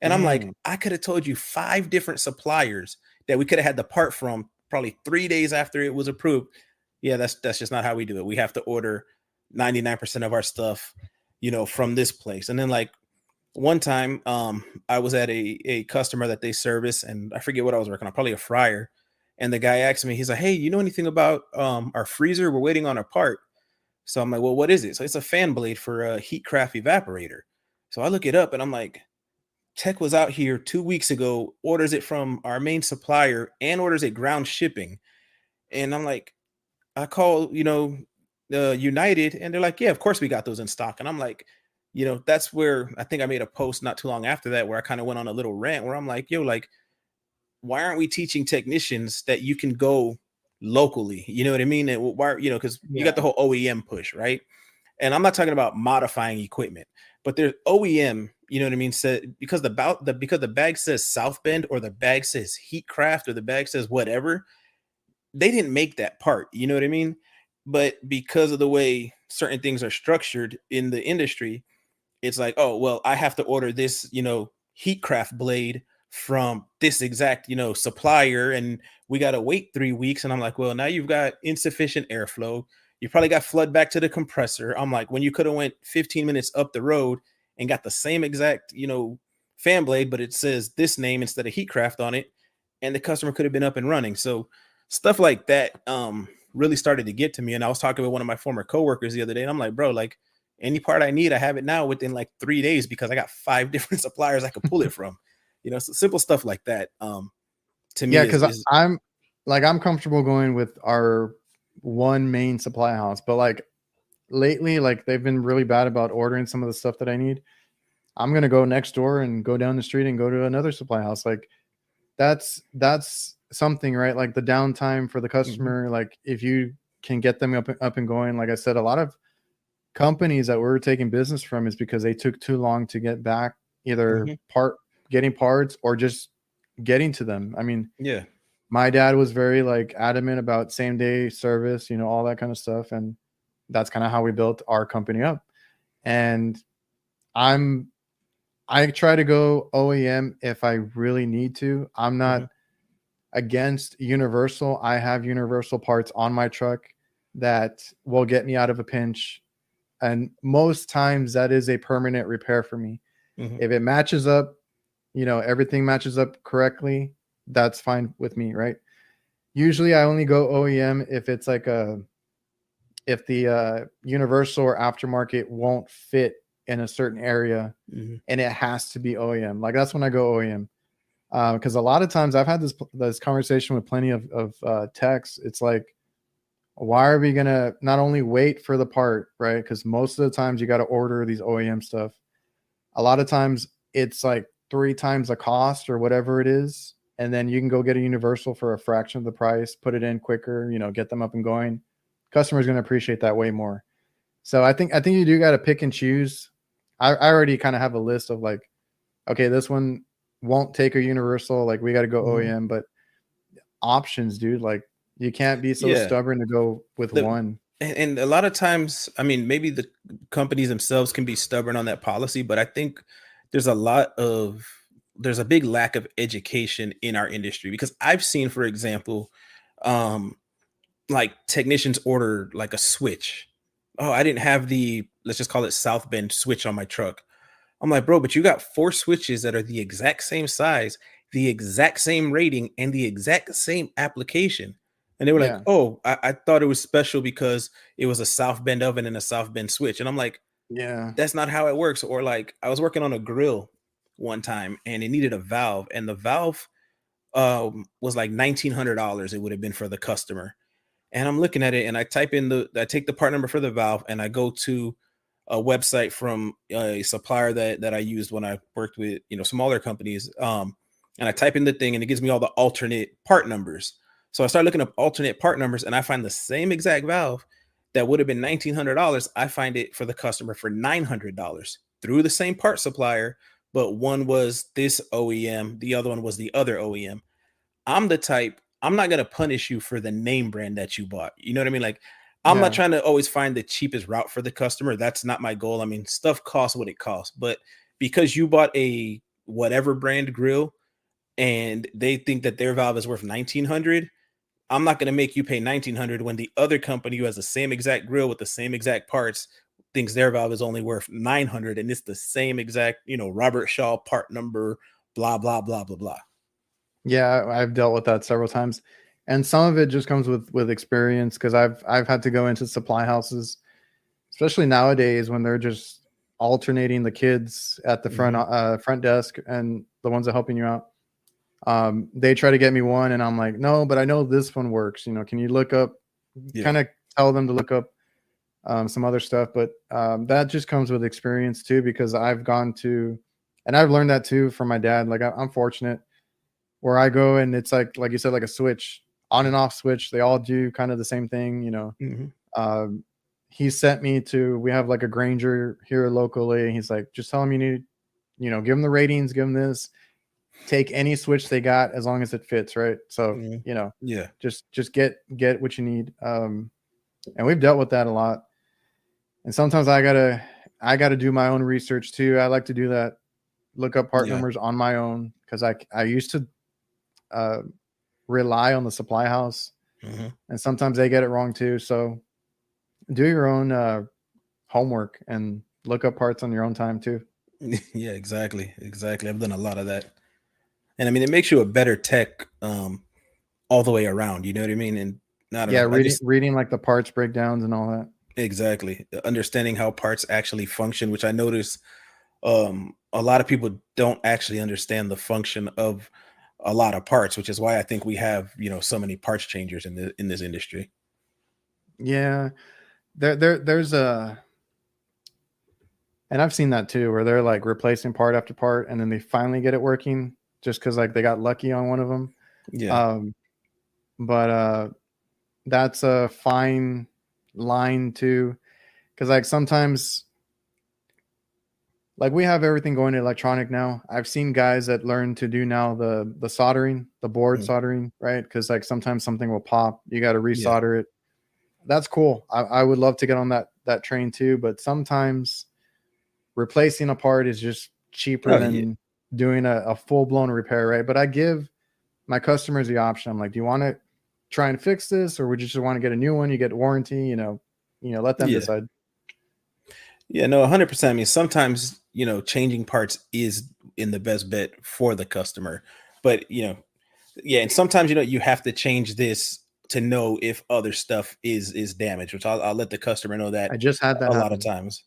And I'm like, dang. I could have told you 5 different suppliers that we could have had the part from probably 3 days after it was approved. Yeah, that's just not how we do it. We have to order 99% of our stuff, from this place. And then like one time, I was at a customer that they service, and I forget what I was working on, probably a fryer. And the guy asked me, he's like, "Hey, you know anything about our freezer? We're waiting on a part." So I'm like, "Well, what is it?" So it's a fan blade for a heat craft evaporator. So I look it up and I'm like, Tech was out here 2 weeks ago, orders it from our main supplier and orders it ground shipping. And I'm like, I call, United, and they're like, yeah, of course we got those in stock. And I'm like, that's where I think I made a post not too long after that where I kind of went on a little rant where I'm like, yo, like, why aren't we teaching technicians that you can go locally? You know what I mean? And why, because you got the Yeah. whole OEM push, right? And I'm not talking about modifying equipment, but there's OEM, you know what I mean? Said because because the bag says South Bend or the bag says Heatcraft or the bag says whatever, they didn't make that part, you know what I mean? But because of the way certain things are structured in the industry, it's like, oh, well, I have to order this, Heatcraft blade from this exact, supplier, and we got to wait 3 weeks. And I'm like, well, now you've got insufficient airflow. You probably got flood back to the compressor. I'm like, when you could have went 15 minutes up the road and got the same exact, fan blade, but it says this name instead of Heatcraft on it, and the customer could have been up and running. So stuff like that really started to get to me. And I was talking with one of my former coworkers the other day, and I'm like, bro, like any part I need, I have it now within like 3 days because I got 5 different suppliers I could pull it from. So simple stuff like that. To me Yeah, is because is I'm like I'm comfortable going with our one main supply house, but like lately, like they've been really bad about ordering some of the stuff that I need. I'm gonna go next door and go down the street and go to another supply house. Like that's something, right? Like the downtime for the Mhm, customer. Like if you can get them up and going. Like I said, a lot of companies that we're taking business from is because they took too long to get back either mhm, getting parts or just getting to them. I mean, yeah, my dad was very like adamant about same day service, all that kind of stuff. And that's kind of how we built our company up. And I'm, I try to go OEM if I really need to. I'm mhm, not against universal. I have universal parts on my truck that will get me out of a pinch. And most times that is a permanent repair for me. mhm, If it matches up, everything matches up correctly, that's fine with me, right? Usually I only go OEM if it's like if the universal or aftermarket won't fit in a certain area mhm. and it has to be OEM. Like that's when I go OEM. Because a lot of times I've had this conversation with plenty of techs. It's like, why are we gonna not only wait for the part, right? Because most of the times you got to order these OEM stuff. A lot of times it's like 3 times the cost or whatever it is, and then you can go get a universal for a fraction of the price, put it in quicker, get them up and going. Customers going to appreciate that way more. So I think you do got to pick and choose. I already kind of have a list of like, okay, this one won't take a universal, like we got to go Mhm. OEM, but options, dude, like you can't be so Yeah. stubborn to go with The one. and a lot of times, I mean, maybe the companies themselves can be stubborn on that policy, but I think there's a lot of there's a big lack of education in our industry because I've seen, for example, um, like technicians order like a switch. Oh, I didn't have the, let's just call it South Bend switch on my truck. I'm like, bro, but you got 4 switches that are the exact same size, the exact same rating, and the exact same application. And they were like, Yeah. oh, I thought it was special because it was a South Bend oven and a South Bend switch. And I'm like, Yeah. that's not how it works. Or like, I was working on a grill one time and it needed a valve, and the valve was like $1,900. It would have been for the customer. And I'm looking at it and I take the part number for the valve and I go to a website from a supplier that I used when I worked with, smaller companies. And I type in the thing and it gives me all the alternate part numbers. So I start looking up alternate part numbers and I find the same exact valve that would have been $1,900. I find it for the customer for $900 through the same part supplier, but one was this OEM, the other one was the other OEM. I'm the type, I'm not gonna punish you for the name brand that you bought. You know what I mean? Like, I'm not Yeah. trying to always find the cheapest route for the customer. That's not my goal. I mean, stuff costs what it costs, but because you bought a whatever brand grill and they think that their valve is worth 1900, I'm not going to make you pay 1900 when the other company who has the same exact grill with the same exact parts thinks their valve is only worth 900 and it's the same exact, Robert Shaw part number, blah blah blah blah blah. Yeah, I've dealt with that several times, and some of it just comes with experience because I've had to go into supply houses, especially nowadays when they're just alternating the kids at the front desk and the ones that are helping you out. They try to get me one, and I'm like, no, but I know this one works. Can you look up? Yeah. Kind of tell them to look up some other stuff, but that just comes with experience too, because I've gone to, and I've learned that too from my dad. Like I'm fortunate where I go and it's like you said, like a switch, on and off switch. They all do kind of the same thing, He sent me to, we have like a Granger here locally. And he's like, just tell them you need, give them the ratings, give them this, take any switch they got as long as it fits. Right. So, Yeah. just get what you need. And we've dealt with that a lot. And sometimes I gotta do my own research too. I like to do that, look up part numbers on my own, because I used to rely on the supply house, and sometimes they get it wrong too. So do your own homework and look up parts on your own time too. Yeah, exactly. I've done a lot of that, and I mean, it makes you a better tech all the way around. You know what I mean? And I don't know, reading like the parts breakdowns and all that. Exactly, understanding how parts actually function, which I notice a lot of people don't actually understand the function of a lot of parts, which is why I think we have so many parts changers in this industry. Yeah, there's a, and I've seen that too, where they're like replacing part after part, and then they finally get it working just because like they got lucky on one of them. Yeah. But that's a fine line too, because like sometimes, like we have everything going to electronic now. I've seen guys that learn to do now the soldering, the board soldering, right? Because like sometimes something will pop, you got to resolder it. That's cool. I would love to get on that train too, but sometimes replacing a part is just cheaper than doing a full-blown repair, right? But I give my customers the option. I'm like, do you want to try and fix this, or would you just want to get a new one? You get warranty, let them decide. Yeah, no, 100%. I mean, sometimes, changing parts is in the best bet for the customer, but, and sometimes, you have to change this to know if other stuff is damaged, which I'll let the customer know that. I just had that a lot of times.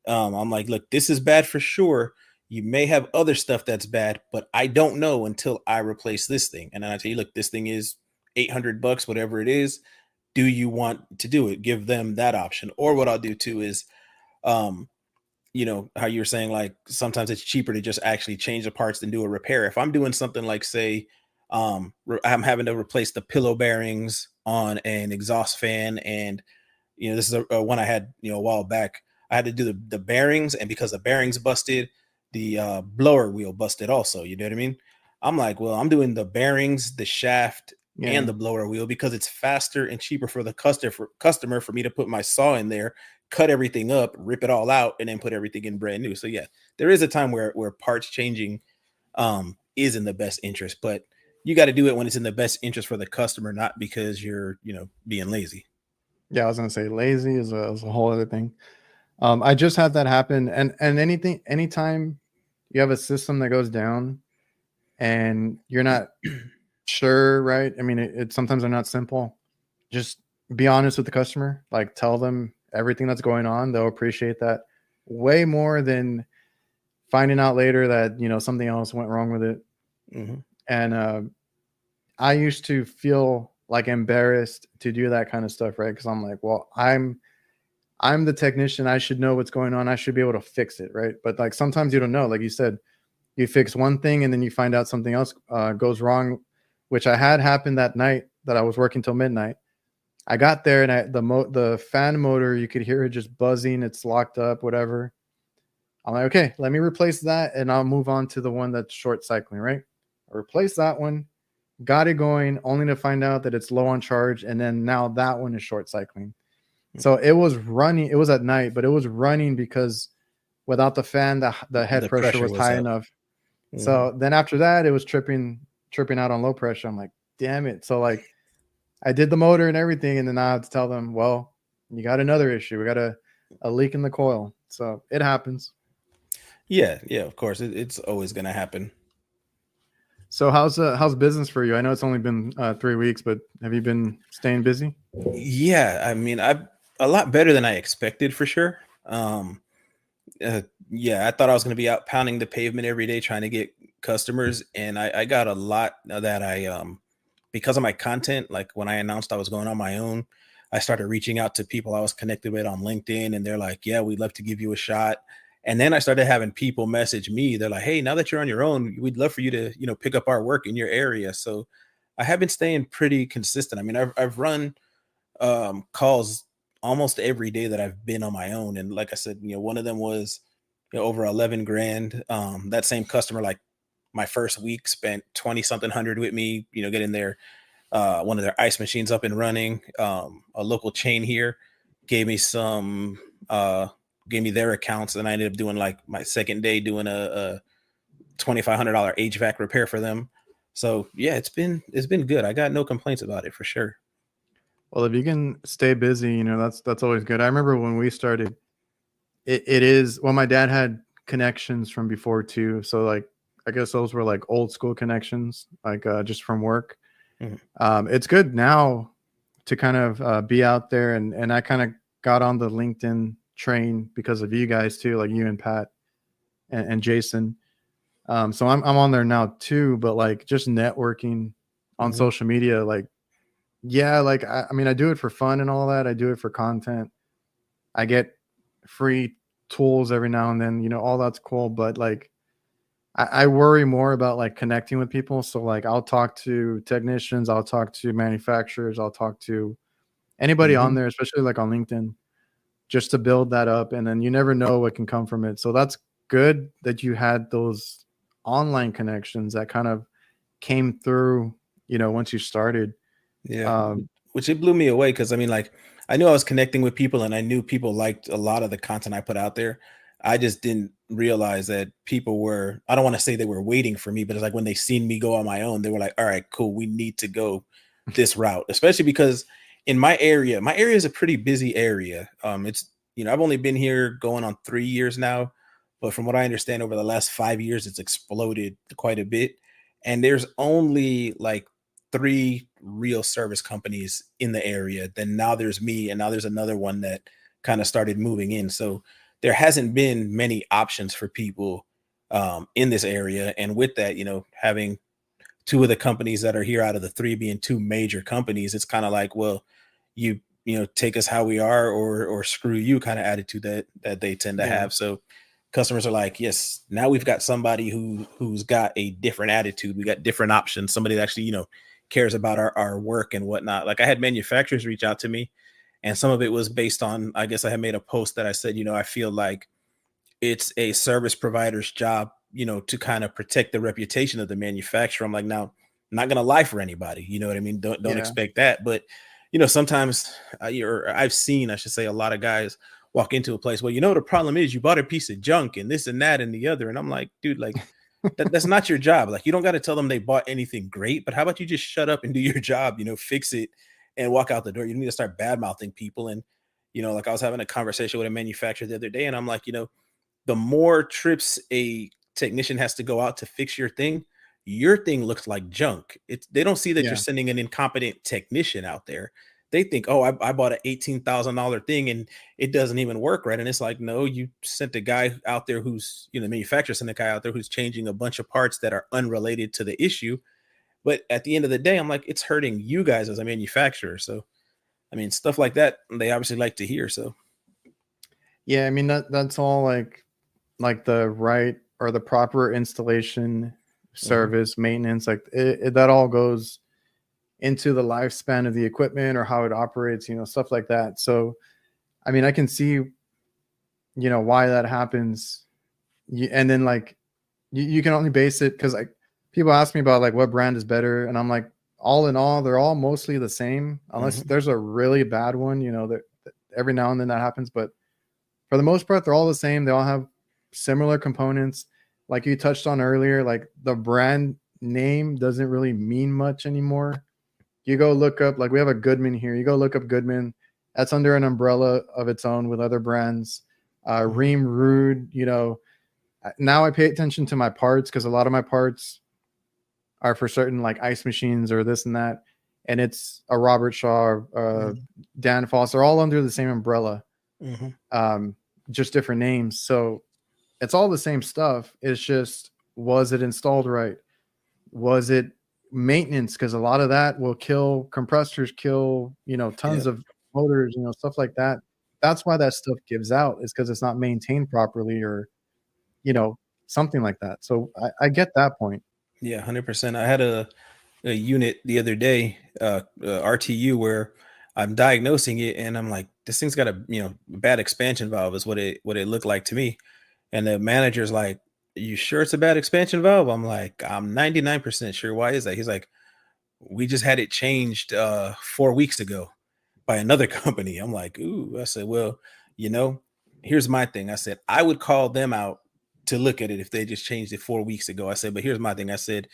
I'm like, look, this is bad for sure. You may have other stuff that's bad, but I don't know until I replace this thing. And then I tell you, look, this thing is $800, whatever it is. Do you want to do it? Give them that option. Or what I'll do too is, how you were saying, like, sometimes it's cheaper to just actually change the parts than do a repair. If I'm doing something like, say, I'm having to replace the pillow bearings on an exhaust fan, and this is a one I had a while back. I had to do the bearings, and because the bearings busted, the blower wheel busted also. You know what I mean? I'm like, well, I'm doing the bearings, the shaft, and the blower wheel because it's faster and cheaper for the customer for me to put my saw in there, cut everything up, rip it all out, and then put everything in brand new. So yeah, there is a time where parts changing is in the best interest, but you got to do it when it's in the best interest for the customer, not because you're being lazy. Yeah, I was gonna say lazy is a whole other thing. I just had that happen, and anytime you have a system that goes down and you're not sure, right? I mean, it sometimes they're not simple. Just be honest with the customer. Like, tell them everything that's going on. They'll appreciate that way more than finding out later that something else went wrong with it. And I used to feel like embarrassed to do that kind of stuff, right? Because I'm like, well, I'm the technician. I should know what's going on. I should be able to fix it, right? But like sometimes you don't know. Like you said, you fix one thing and then you find out something else goes wrong, which I had happened that night that I was working till midnight. I got there and the fan motor, you could hear it just buzzing. It's locked up, whatever. I'm like, okay, let me replace that and I'll move on to the one that's short cycling, right? I replaced that one, got it going, only to find out that it's low on charge, and then now that one is short cycling. So it was running. It was at night, but it was running because without the fan, the head The pressure pressure was was high up. enough. Mhm. So then after that, it was tripping out on low pressure. I'm like, damn it. So like I did the motor and everything, and then I had to tell them, well, you got another issue. We got a leak in the coil. So it happens. Yeah, yeah, of course. It's always gonna happen. So how's business for you? I know it's only been 3 weeks, but have you been staying busy? Yeah, I mean, I've a lot better than I expected for sure. Uh, yeah, I thought I was going to be out pounding the pavement every day trying to get customers, and I got a lot that because of my content. Like when I announced I was going on my own, I started reaching out to people I was connected with on LinkedIn, and they're like, "Yeah, we'd love to give you a shot." And then I started having people message me. They're like, "Hey, now that you're on your own, we'd love for you to, pick up our work in your area." So I have been staying pretty consistent. I mean, I've run calls almost every day that I've been on my own. And like I said, one of them was over 11 grand. That same customer, like my first week, spent 20 something hundred with me, getting their one of their ice machines up and running. A local chain here gave me some gave me their accounts, and I ended up doing like my second day doing a $2,500 HVAC repair for them. So yeah, it's been good. I got no complaints about it for sure. Well, if you can stay busy, that's always good. I remember when we started, it is well, my dad had connections from before too. So like I guess those were like old school connections, like just from work. Mhm. It's good now to kind of be out there, and I kind of got on the LinkedIn train because of you guys too, like you and Pat and Jason. So I'm on there now too, but like just networking on Mhm. social media, like yeah, like I mean I do it for fun and all that. I do it for content. I get free tools every now and then, all that's cool. But like I worry more about like connecting with people. So like I'll talk to technicians, I'll talk to manufacturers, I'll talk to anybody on Mhm. there, especially like on LinkedIn, just to build that up. And then you never know what can come from it. So that's good that you had those online connections that kind of came through, once you started. Yeah, Um, which it blew me away because I mean, like, I knew I was connecting with people, and I knew people liked a lot of the content I put out there. I just didn't realize that people were, I don't want to say they were waiting for me, but it's like when they seen me go on my own, they were like, all right, cool, we need to go this route, especially because in my area is a pretty busy area. It's, I've only been here going on 3 years now, but from what I understand, over the last 5 years, it's exploded quite a bit. And there's only like three real service companies in the area. Then now there's me, and now there's another one that kind of started moving in. So there hasn't been many options for people in this area. And with that, having two of the companies that are here out of the three being two major companies, it's kind of like, well, take us how we are, or screw you kind of attitude that they tend to yeah. have. So customers are like, yes, now we've got somebody who's got a different attitude. We got different options. Somebody that actually, cares about our work and whatnot. Like I had manufacturers reach out to me, and some of it was based on, I guess I had made a post that I said, I feel like it's a service provider's job, to kind of protect the reputation of the manufacturer. I'm like, now, I'm not gonna lie for anybody, you know what I mean? Don't Yeah. expect that. But sometimes I've seen, I should say, a lot of guys walk into a place. Well, the problem is you bought a piece of junk and this and that and the other. And I'm like, dude, like that's not your job. Like you don't got to tell them they bought anything great, but how about you just shut up and do your job, fix it and walk out the door. You need to start bad mouthing people. And, like I was having a conversation with a manufacturer the other day, and I'm like, the more trips a technician has to go out to fix your thing looks like junk. They don't see that you're Yeah. sending an incompetent technician out there. They think, oh, I bought an $18,000 thing and it doesn't even work right. And it's like, no, you sent a guy out there who's, the manufacturer sent a guy out there who's changing a bunch of parts that are unrelated to the issue. But at the end of the day, I'm like, it's hurting you guys as a manufacturer. So, I mean, stuff like that, they obviously like to hear. So, Yeah. I mean, that's all like the right or the proper installation, mhm. service, maintenance, like that all goes into the lifespan of the equipment or how it operates, stuff like that. So, I mean, I can see, why that happens. And then like you can only base it because like people ask me about like what brand is better, and I'm like, all in all, they're all mostly the same, unless Mhm. there's a really bad one, that every now and then that happens, but for the most part, they're all the same. They all have similar components. Like you touched on earlier, like the brand name doesn't really mean much anymore. You go look up, like we have a Goodman here. You go look up Goodman. That's under an umbrella of its own with other brands. Ream, Rude, you know. Now I pay attention to my parts because a lot of my parts are for certain like ice machines or this and that. And it's a Robert Shaw, Dan Foss. They're all under the same umbrella. Just different names. So it's all the same stuff. It's just, was it installed right? Was it maintenance? Because a lot of that will kill compressors, kill, you know, tons of motors, you know, stuff like that. That's why that stuff gives out, is because it's not maintained properly, or, you know, something like that. So I get that point. Yeah, 100%. I had a unit the other day, RTU, where I'm diagnosing it, and I'm like, this thing's got a, you know, bad expansion valve is what it looked like to me. And the manager's like, you sure it's a bad expansion valve? I'm like, I'm 99% sure. Why is that? He's like, we just had it changed 4 weeks ago by another company. I'm like, ooh. I said, well, you know, here's my thing. I said, I would call them out to look at it if they just changed it 4 weeks ago. I said, but here's my thing. I said,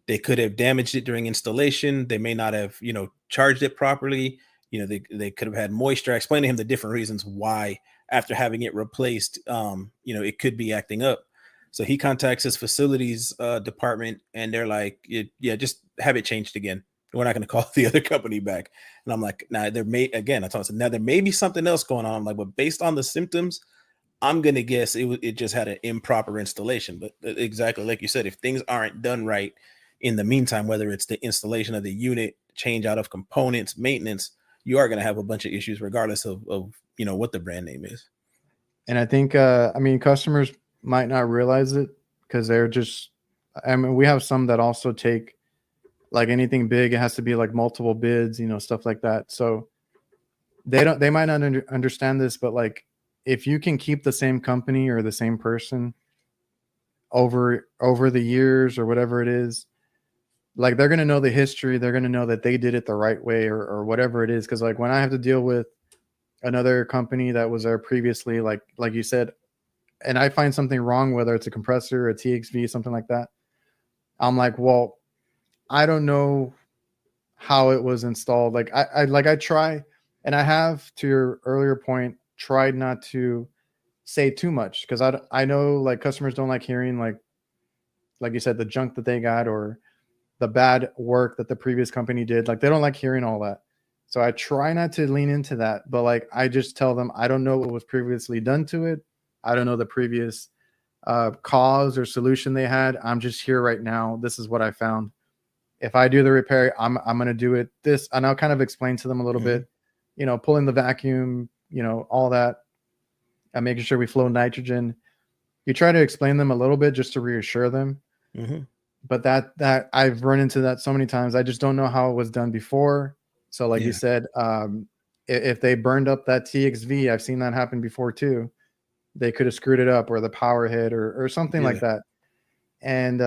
they could have damaged it during installation. They may not have, you know, charged it properly. You know, they could have had moisture. I explained to him the different reasons why, after having it replaced, you know, it could be acting up. So he contacts his facilities department, and they're like, yeah, just have it changed again. We're not going to call the other company back. And I'm like, nah, there may, again, I told him, now there may be something else going on. I'm like, but based on the symptoms, I'm going to guess it just had an improper installation. But exactly like you said, if things aren't done right in the meantime, whether it's the installation of the unit, change out of components, maintenance, you are going to have a bunch of issues regardless of you know, what the brand name is. And I think, I mean, customers might not realize it because they're just, I mean, we have some that also take, like, anything big, it has to be like multiple bids, you know, stuff like that. So they might not understand this, but like, if you can keep the same company or the same person over the years or whatever it is, like, they're going to know the history. They're going to know that they did it the right way, or whatever it is. Cause like when I have to deal with another company that was there previously, like you said, and I find something wrong, whether it's a compressor, a TXV, something like that, I'm like, well, I don't know how it was installed. Like I try, and I have, to your earlier point, tried not to say too much, because I know like customers don't like hearing like you said, the junk that they got or the bad work that the previous company did. Like, they don't like hearing all that. So I try not to lean into that, but like, I just tell them, I don't know what was previously done to it. I don't know the previous cause or solution they had. I'm just here right now. This is what I found. If I do the repair, I'm going to do it this, and I'll kind of explain to them a little bit, you know, pulling the vacuum, you know, all that, and making sure we flow nitrogen. You try to explain them a little bit just to reassure them. But that I've run into that so many times. I just don't know how it was done before. So like you said, if they burned up that TXV, I've seen that happen before too. They could have screwed it up, or the power hit, or something like that. And,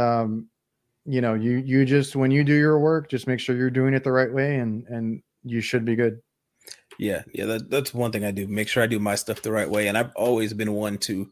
you know, you just, when you do your work, just make sure you're doing it the right way, and you should be good. Yeah. That's one thing I do. Make sure I do my stuff the right way. And I've always been one to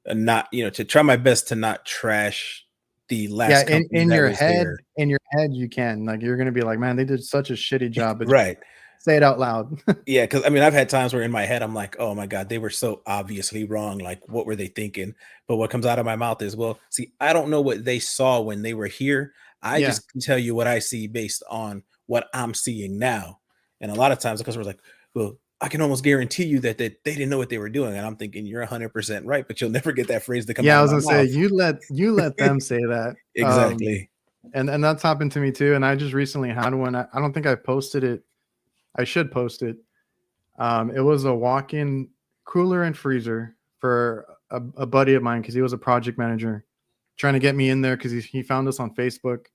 not, you know, to try my best to not trash the last company in that your was head, there. in your head, you can, like, you're gonna be like, man, they did such a shitty job, but Right. say it out loud. Yeah, because I mean, I've had times where in my head I'm like, oh my God, they were so obviously wrong. Like, what were they thinking? But what comes out of my mouth is, well, see, I don't know what they saw when they were here. I just can tell you what I see based on what I'm seeing now. And a lot of times the customer's like, well, I can almost guarantee you that they didn't know what they were doing. And I'm thinking, you're 100% right, but you'll never get that phrase to come out I of was my gonna say, mouth. you let them say that. Exactly. And that's happened to me too. And I just recently had one. I don't think I posted it. I should post it. It was a walk-in cooler and freezer for a buddy of mine, because he was a project manager trying to get me in there, because he found us on Facebook,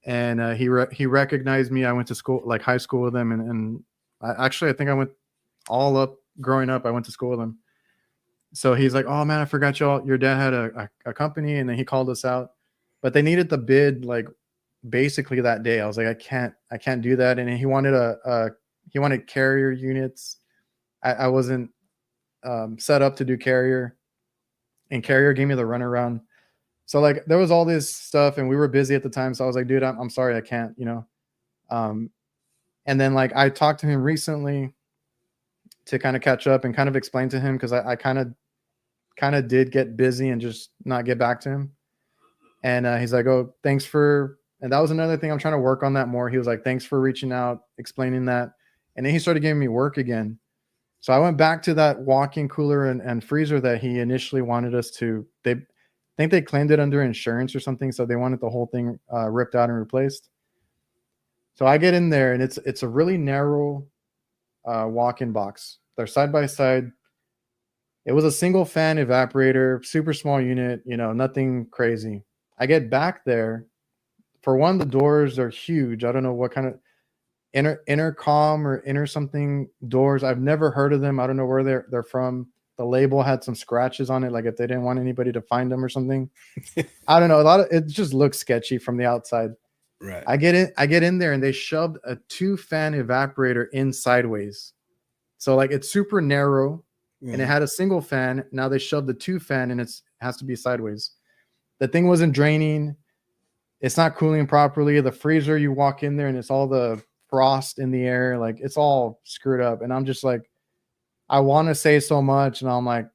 and he recognized me. I went to school, like high school with him, and I think I went all up growing up. I went to school with him. So he's like, oh man, I forgot your dad had a company, and then he called us out, but they needed the bid like basically that day. I was like, I can't do that. And he wanted he wanted carrier units. I wasn't set up to do carrier, and carrier gave me the runaround. So like there was all this stuff, and we were busy at the time. So I was like, dude, I'm sorry, I can't, you know. And then like I talked to him recently to kind of catch up and kind of explain to him, because I kind of did get busy and just not get back to him. And he's like, oh, thanks for, and that was another thing I'm trying to work on that more. He was like, thanks for reaching out, explaining that. And then he started giving me work again. So I went back to that walk-in cooler and freezer that he initially wanted us to. They think they claimed it under insurance or something, so they wanted the whole thing ripped out and replaced. So I get in there, and it's a really narrow walk-in box. They're side by side. It was a single fan evaporator, super small unit, you know, nothing crazy. I get back there. For one, the doors are huge. I don't know what kind of intercom or inner something doors. I've never heard of them. I don't know where they're from. The label had some scratches on it, like if they didn't want anybody to find them or something. I don't know. It just looks sketchy from the outside. Right. I get in there, and they shoved a 2-fan evaporator in sideways. So like it's super narrow, and it had a single fan. Now they shoved the 2-fan, and it has to be sideways. The thing wasn't draining. It's not cooling properly. The freezer, you walk in there and it's all the frost in the air. Like it's all screwed up. And I'm just like, I want to say so much. And I'm like,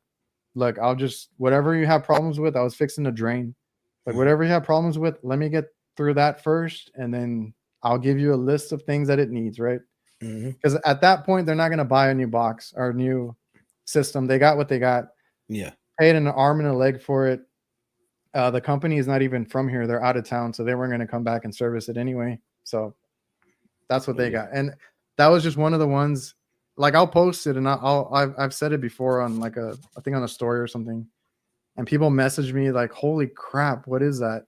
look, I'll just, whatever you have problems with, I was fixing the drain. Like whatever you have problems with, let me get through that first. And then I'll give you a list of things that it needs, right? Because at that point, they're not going to buy a new box or a new system. They got what they got. Yeah. Paid an arm and a leg for it. The company is not even from here. They're out of town, so they weren't going to come back and service it anyway. So that's what they got. And that was just one of the ones. Like I'll post it, and I've said it before on like I think on a story or something, and people message me like, "Holy crap, what is that?"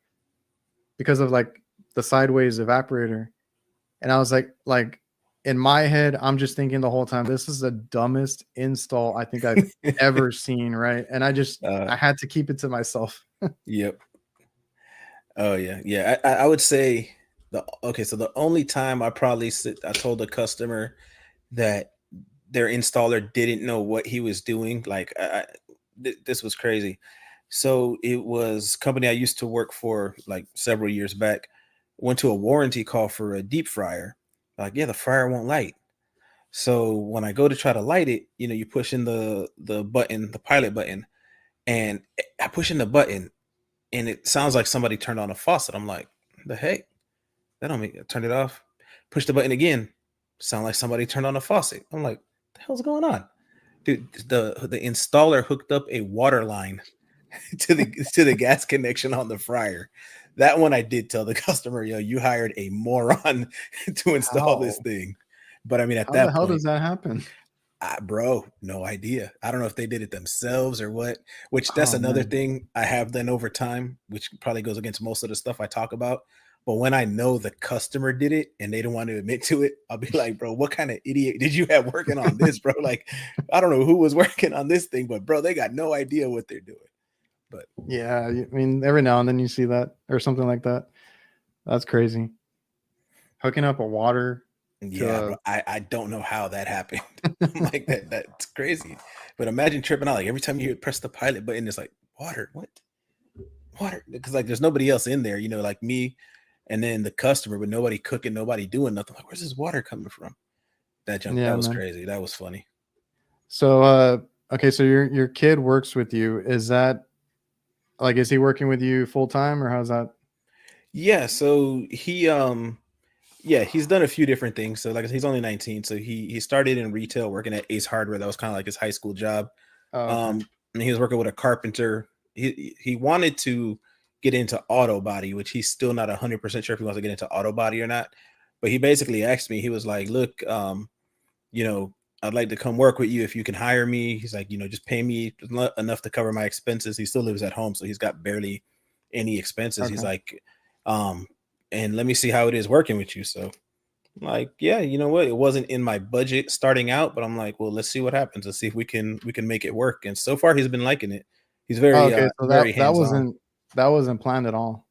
Because of like the sideways evaporator, and I was like in my head, I'm just thinking the whole time, this is the dumbest install I think I've ever seen, right? And I had to keep it to myself. Yep. Oh yeah. Yeah. I would say so the only time I told a customer that their installer didn't know what he was doing, like this was crazy. So it was a company I used to work for like several years back, went to a warranty call for a deep fryer. Like, yeah, the fryer won't light. So when I go to try to light it, you know, you push in the button, the pilot button, and I push in the button, and it sounds like somebody turned on a faucet. I'm like, the heck? That don't make it. Turn it off. Push the button again. Sound like somebody turned on a faucet. I'm like, the hell's going on? Dude, the installer hooked up a water line to the gas connection on the fryer. That one I did tell the customer, yo, you hired a moron to install this thing. But I mean, how the hell does that happen? Bro, no idea. I don't know if they did it themselves or what, which that's another thing I have done over time, which probably goes against most of the stuff I talk about. But when I know the customer did it and they don't want to admit to it, I'll be like, bro, what kind of idiot did you have working on this, bro? Like, I don't know who was working on this thing, but bro, they got no idea what they're doing. But yeah, I mean, every now and then you see that or something like that. That's crazy. Hooking up a water. Yeah, bro, I don't know how that happened. I'm like, that's crazy. But imagine tripping out. Like every time you press the pilot button, it's like, water, what? Water. Because like there's nobody else in there, you know, like me and then the customer, but nobody cooking, nobody doing nothing. Like, where's this water coming from? That was crazy. That was funny. So okay, so your kid works with you. Is that like, is he working with you full time, or how's that? Yeah, so he's done a few different things. So like he's only 19, so he started in retail working at Ace Hardware. That was kind of like his high school job. Oh, okay. And he was working with a carpenter. He wanted to get into auto body, which he's still not 100% sure if he wants to get into auto body or not. But he basically asked me, he was like, look, you know, I'd like to come work with you if you can hire me. He's like, you know, just pay me enough to cover my expenses. He still lives at home, so he's got barely any expenses. Okay. He's like, and let me see how it is working with you. So I'm like, yeah, you know what? It wasn't in my budget starting out, but I'm like, well, let's see what happens. Let's see if we can make it work. And so far he's been liking it. He's very, So very that hands-on. wasn't planned at all.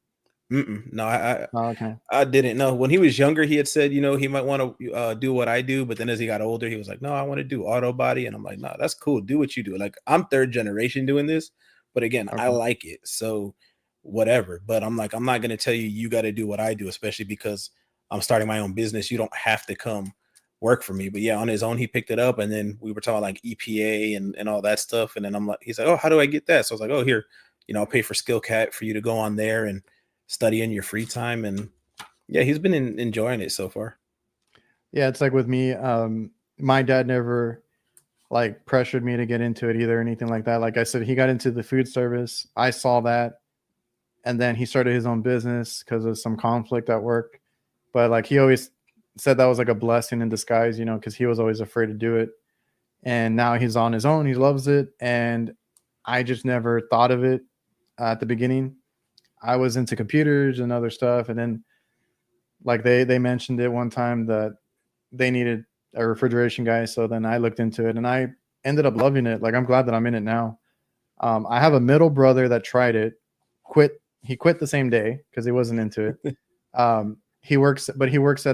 No, Oh, okay. I didn't know. When he was younger, he had said, he might want to do what I do. But then as he got older, he was like, no, I want to do auto body. And I'm like, no, that's cool. Do what you do. Like, I'm third generation doing this. But again, I Okay. like it. So whatever. But I'm like, I'm not going to tell you, you got to do what I do, especially because I'm starting my own business. You don't have to come work for me. But yeah, on his own, he picked it up. And then we were talking like EPA and all that stuff. And then I'm like, he's like, oh, how do I get that? So I was like, oh, here, I'll pay for SkillCat for you to go on there and study in your free time. And yeah, he's been enjoying it so far. Yeah, it's like with me, my dad never like pressured me to get into it either or anything like that. Like I said, he got into the food service. I saw that, and then he started his own business because of some conflict at work. But like he always said that was like a blessing in disguise, because he was always afraid to do it. And now he's on his own. He loves it, and I just never thought of it at the beginning. I was into computers and other stuff, and then like they mentioned it one time that they needed a refrigeration guy. So then I looked into it and I ended up loving it. Like I'm glad that I'm in it now. I have a middle brother that tried it, he quit the same day because he wasn't into it. He works at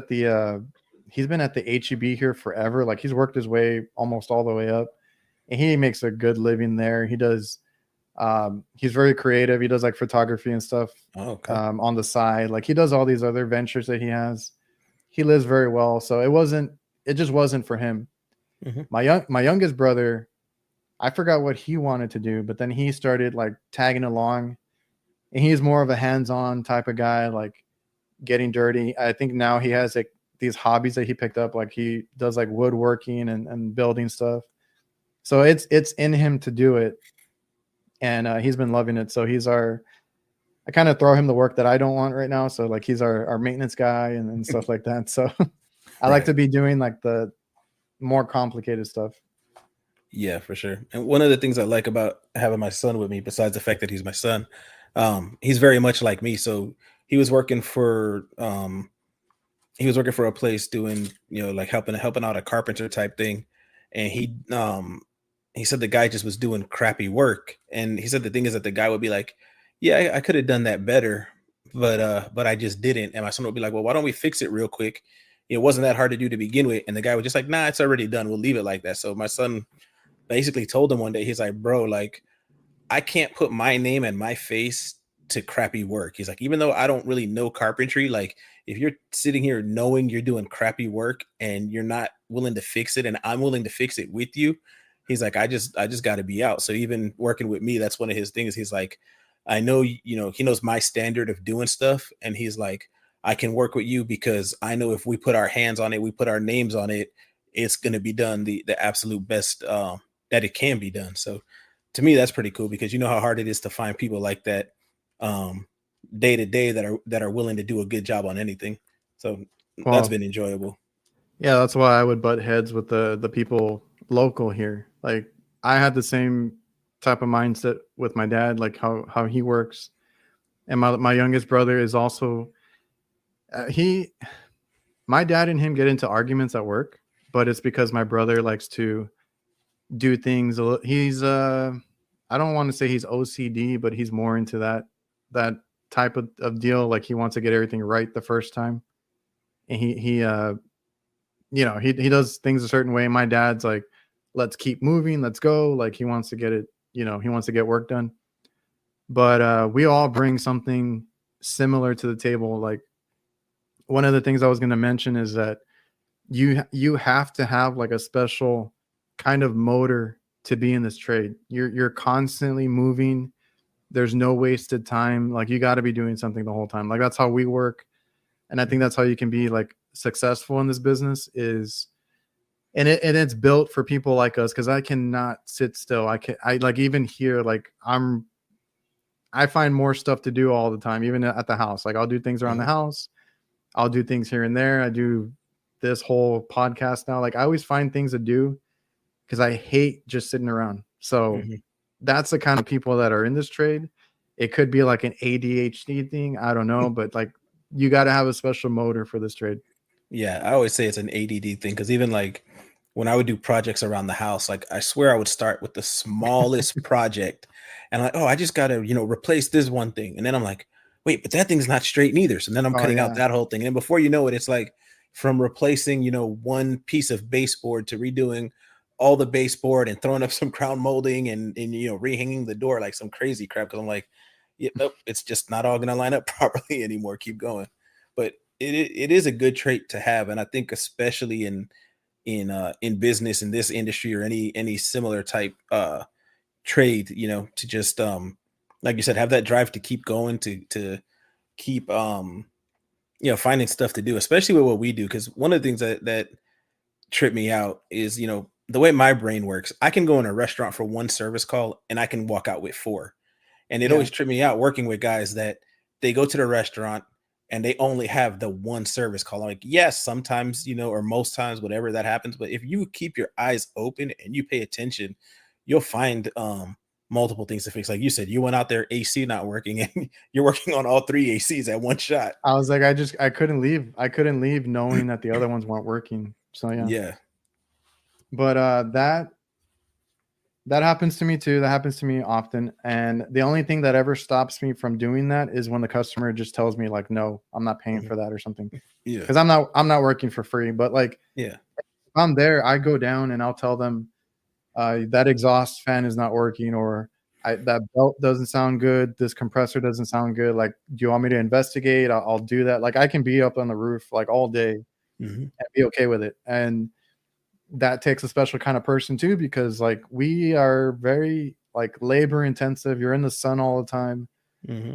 the he's been at the HEB here forever. Like he's worked his way almost all the way up, and he makes a good living there. He does he's very creative. He does like photography and stuff Okay. on the side. Like he does all these other ventures that he has. He lives very well. So it just wasn't for him. Mm-hmm. My youngest brother, I forgot what he wanted to do, but then he started like tagging along, and he's more of a hands-on type of guy, like getting dirty. I think now he has like these hobbies that he picked up. Like he does like woodworking and building stuff. So it's in him to do it. And he's been loving it. So I kind of throw him the work that I don't want right now. So like he's our maintenance guy and stuff like that. So I like to be doing like the more complicated stuff. Yeah, for sure. And one of the things I like about having my son with me, besides the fact that he's my son, he's very much like me. So he was working for a place doing, like helping out a carpenter type thing. And he said the guy just was doing crappy work. And he said the thing is that the guy would be like, yeah, I could have done that better, but I just didn't. And my son would be like, well, why don't we fix it real quick? It wasn't that hard to do to begin with. And the guy was just like, nah, it's already done. We'll leave it like that. So my son basically told him one day, he's like, bro, like, I can't put my name and my face to crappy work. He's like, even though I don't really know carpentry, like if you're sitting here knowing you're doing crappy work and you're not willing to fix it and I'm willing to fix it with you, he's like, I just got to be out. So even working with me, that's one of his things. He's like, I know, he knows my standard of doing stuff. And he's like, I can work with you because I know if we put our hands on it, we put our names on it, it's going to be done the absolute best that it can be done. So to me, that's pretty cool because you know how hard it is to find people like that day to day that are willing to do a good job on anything. So that's been enjoyable. Yeah, that's why I would butt heads with the people local here. Like I had the same type of mindset with my dad, like how he works. And my youngest brother is also my dad and him get into arguments at work, but it's because my brother likes to do things. He's I don't want to say he's OCD, but he's more into that type of deal. Like he wants to get everything right the first time. And he does things a certain way. My dad's like, let's keep moving, let's go. Like he wants to get it, he wants to get work done. But we all bring something similar to the table. Like one of the things I was going to mention is that you have to have like a special kind of motor to be in this trade. You're constantly moving. There's no wasted time. Like you got to be doing something the whole time. Like that's how we work. And I think that's how you can be like successful in this business and it's built for people like us. Cause I cannot sit still. I like even here, like I find more stuff to do all the time, even at the house. Like I'll do things around the house. I'll do things here and there. I do this whole podcast now. Like I always find things to do because I hate just sitting around. So that's the kind of people that are in this trade. It could be like an ADHD thing. I don't know, but like you got to have a special motor for this trade. Yeah, I always say it's an ADD thing because even like when I would do projects around the house, like I swear I would start with the smallest project and like, oh, I just got to, replace this one thing. And then I'm like, wait, but that thing's not straight neither. So then I'm Oh cutting out yeah. that whole thing. And before you know it, it's like from replacing, one piece of baseboard to redoing all the baseboard and throwing up some crown molding and rehanging the door, like some crazy crap. Cause I'm like, yeah, nope, it's just not all gonna line up properly anymore. Keep going. But it is a good trait to have. And I think especially in business in this industry or any similar type trade, to just like you said, have that drive to keep going, to keep finding stuff to do, especially with what we do. Because one of the things that trip me out is, the way my brain works. I can go in a restaurant for one service call and I can walk out with four. And it Yeah. always tripped me out working with guys that they go to the restaurant and they only have the one service call. I'm like, yes, sometimes, or most times, whatever that happens. But if you keep your eyes open and you pay attention, you'll find multiple things to fix. Like you said, you went out there, AC not working, and you're working on all three ACs at one shot. I was like, I couldn't leave. I couldn't leave knowing that the other ones weren't working. So yeah. Yeah. But that happens to me too. That happens to me often. And the only thing that ever stops me from doing that is when the customer just tells me like, no, I'm not paying for that or something. Yeah. Because I'm not working for free. But like, Yeah. if I'm there, I go down and I'll tell them that exhaust fan is not working, or that belt doesn't sound good. This compressor doesn't sound good. Like, do you want me to investigate? I'll do that. Like, I can be up on the roof like all day and be okay with it. And that takes a special kind of person too, because like we are very like labor intensive. You're in the sun all the time.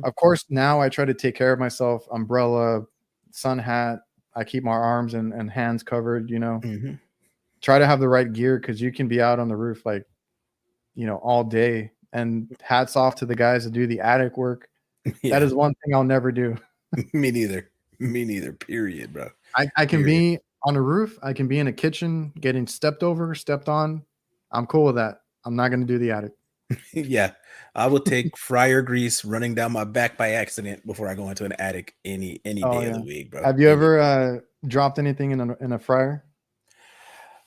Of course, now I try to take care of myself. Umbrella, sun hat. I keep my arms and hands covered, try to have the right gear, because you can be out on the roof like, all day. And hats off to the guys that do the attic work. Yeah. That is one thing I'll never do. Me neither. Me neither. Period, bro. I can be on a roof. I can be in a kitchen getting stepped over, stepped on. I'm cool with that. I'm not going to do the attic. Yeah. I will take fryer grease running down my back by accident before I go into an attic any day of the week, bro. Have you ever dropped anything in a fryer?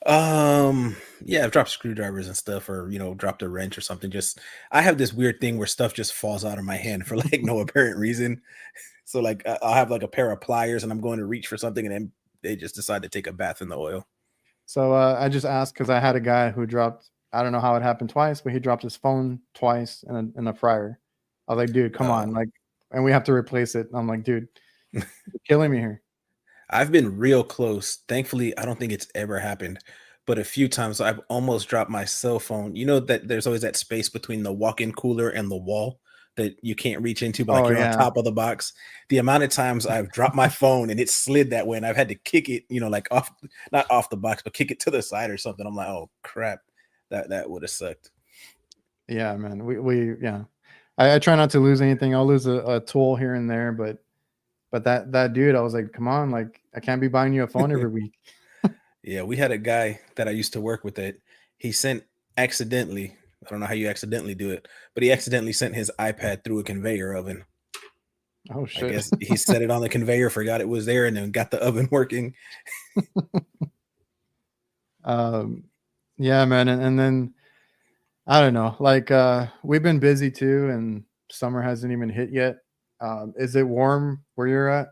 Yeah, I've dropped screwdrivers and stuff, or dropped a wrench or something. Just I have this weird thing where stuff just falls out of my hand for like no apparent reason. So like I'll have like a pair of pliers and I'm going to reach for something and then they just decide to take a bath in the oil. So I just asked because I had a guy who dropped, I don't know how it happened twice, but he dropped his phone twice in a fryer. I was like, dude, come on. Like, and we have to replace it. I'm like, dude, you're killing me here. I've been real close. Thankfully, I don't think it's ever happened, but a few times I've almost dropped my cell phone. You know that there's always that space between the walk-in cooler and the wall that you can't reach into, but like you're on top of the box. The amount of times I've dropped my phone and it slid that way, and I've had to kick it, like off, not off the box, but kick it to the side or something. I'm like, oh crap, that would have sucked. Yeah, man. We yeah. I try not to lose anything. I'll lose a tool here and there, but that dude, I was like, come on, like I can't be buying you a phone every week. Yeah, we had a guy that I used to work with that he sent accidentally. I don't know how you accidentally do it, but he accidentally sent his iPad through a conveyor oven. Oh shit. I guess he set it on the conveyor, forgot it was there, and then got the oven working. Yeah, man. And then I don't know, like we've been busy too, and summer hasn't even hit yet. Is it warm where you're at?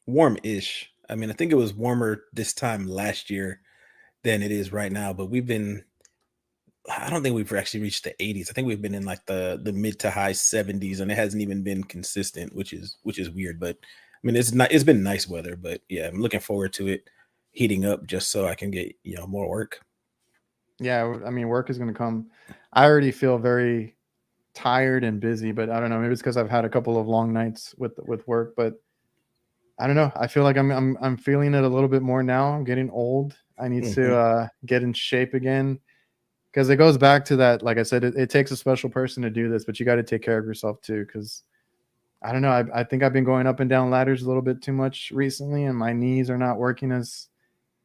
Warm-ish. I mean, I think it was warmer this time last year than it is right now, but I don't think we've actually reached the 80s. I think we've been in like the mid to high 70s, and it hasn't even been consistent, which is weird. But I mean, it's been nice weather, but yeah, I'm looking forward to it heating up just so I can get more work. Yeah, I mean, work is going to come. I already feel very tired and busy, but I don't know. Maybe it's because I've had a couple of long nights with work, but I don't know. I feel like I'm feeling it a little bit more now. I'm getting old. I need to get in shape again, because it goes back to that. Like I said, it takes a special person to do this, but you got to take care of yourself too. Because I don't know. I think I've been going up and down ladders a little bit too much recently, and my knees are not working as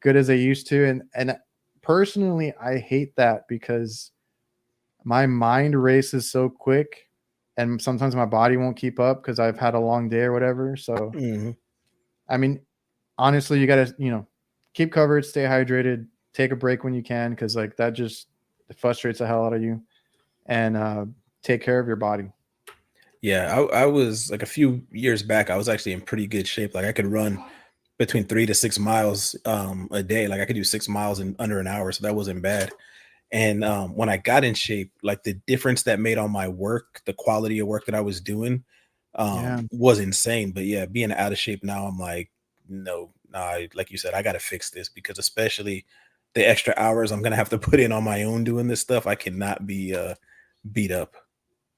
good as they used to. And personally, I hate that because my mind races so quick, and sometimes my body won't keep up because I've had a long day or whatever. So, I mean, honestly, you got to, keep covered, stay hydrated, take a break when you can, because like that just frustrates the hell out of you, and take care of your body. Yeah, I was like a few years back, I was actually in pretty good shape. Like I could run between 3 to 6 miles a day. Like I could do 6 miles in under an hour, so that wasn't bad. And when I got in shape, like the difference that made on my work, the quality of work that I was doing, Yeah. was insane. But yeah, being out of shape now, I'm like, no, nah, like you said, I got to fix this because especially the extra hours I'm gonna have to put in on my own doing this stuff, I cannot be beat up.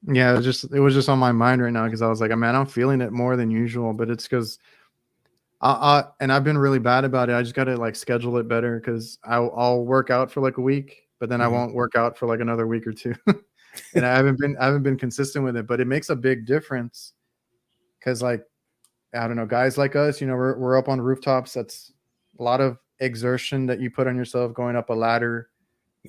Yeah, it was just on my mind right now because I was like, man, I'm feeling it more than usual, but it's because and I've been really bad about it. I just got to like schedule it better because I'll work out for like a week, but then I Mhm. won't work out for like another week or two, and I haven't been consistent with it. But it makes a big difference because like I don't know, guys like us, we're up on rooftops. That's a lot of exertion that you put on yourself going up a ladder,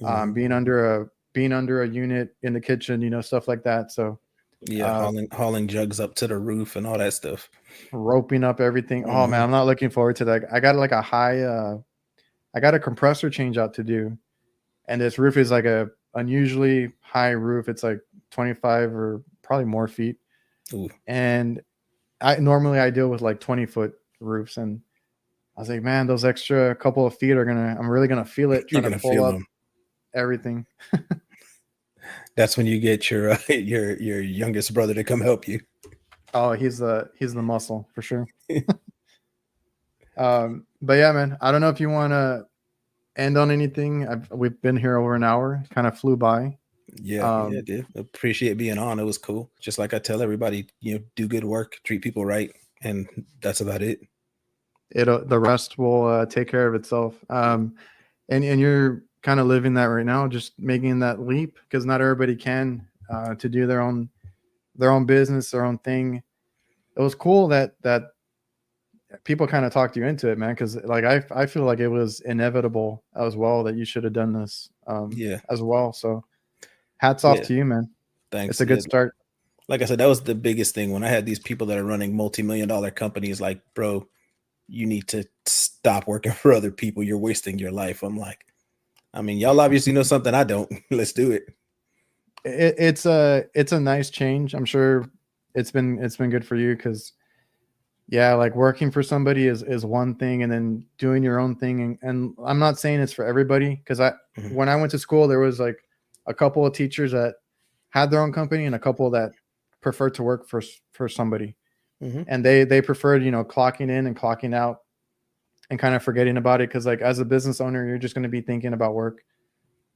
Mhm. being under a unit in the kitchen, stuff like that. So Yeah, uh, hauling jugs up to the roof and all that stuff. roping up everything. Oh man, Mhm. I'm not looking forward to that. I got a compressor change out to do, and this roof is like a unusually high roof. It's like 25 or probably more feet, Ooh, and I deal with like 20-foot roofs, and I was like, man, those extra couple of feet I'm really gonna feel it you're trying to gonna pull feel up them. everything. That's when you get your your youngest brother to come help you. Oh, he's the muscle for sure. But yeah, man, I don't know if you want to end on anything. We've been here over an hour, kind of flew by. Yeah, yeah, Um, dude. Appreciate being on. It was cool. Just like I tell everybody, do good work, treat people right, and that's about it. the rest will take care of itself. And you're kind of living that right now, just making that leap because not everybody can to do their own business, their own thing. It was cool that people kind of talked you into it, man. Because like I feel like it was inevitable as well that you should have done this Yeah, as well. So hats off yeah. to you, man. It's Thanks. a Yeah, good start. like I said, that was the biggest thing when I had these people that are running multi-million-dollar companies. Like, bro, you need to stop working for other people. You're wasting your life. I'm like, I mean, y'all obviously know something I don't. Let's do it. It's a nice change. I'm sure it's been good for you because yeah, like working for somebody is one thing, and then doing your own thing. And I'm not saying it's for everybody because Mhm. when I went to school, there was like a couple of teachers that had their own company and a couple that preferred to work for somebody, Mhm. and they preferred clocking in and clocking out and kind of forgetting about it because like as a business owner, you're just going to be thinking about work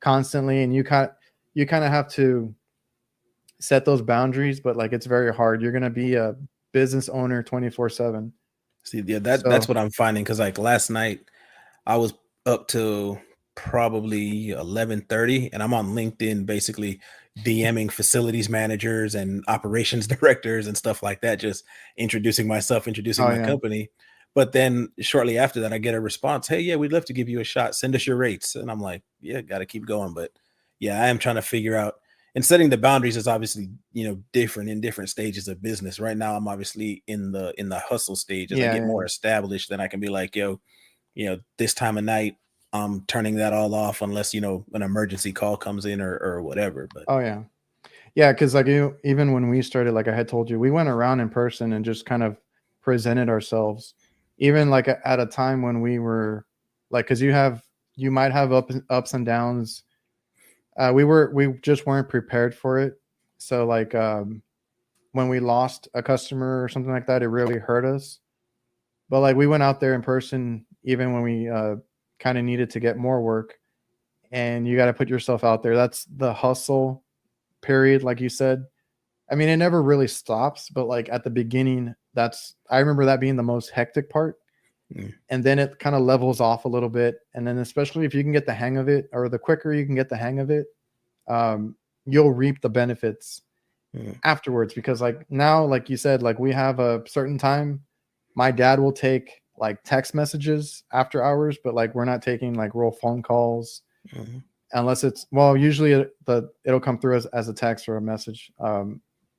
constantly, and you kind of have to set those boundaries, but like it's very hard. You're going to be a business owner 24/7. See, yeah, that's So, what I'm finding. Cause like last night I was up till probably 11:30 and I'm on LinkedIn basically DMing facilities managers and operations directors and stuff like that, just introducing myself, introducing oh my yeah. company. But then shortly after that, I get a response, "Hey, yeah, we'd love to give you a shot. Send us your rates." And I'm like, "Yeah, got to keep going." But yeah, I am trying to figure out and setting the boundaries is obviously, different in different stages of business. Right now, I'm obviously in the hustle stage. As I Yeah, get yeah, more yeah. established, then I can be like, "Yo, this time of night, I'm turning that all off unless, an emergency call comes in or whatever." But Oh yeah. Yeah, because like even when we started, like I had told you, we went around in person and just kind of presented ourselves. Even like at a time when we were like, because you might have ups and downs. We just weren't prepared for it. So like when we lost a customer or something like that, it really hurt us. But like we went out there in person, even when we kind of needed to get more work, and you got to put yourself out there. That's the hustle period, like you said. I mean, it never really stops, but like at the beginning, I remember that being the most hectic part. mm, And then it kind of levels off a little bit. And then, especially if you can get the hang of it, or the quicker you can get the hang of it, um, you'll reap the benefits mm, afterwards. Because, like, now, like you said, like we have a certain time. My dad will take like text messages after hours, but like we're not taking like real phone calls mhm. unless it's, well, usually it'll come through as a text or a message,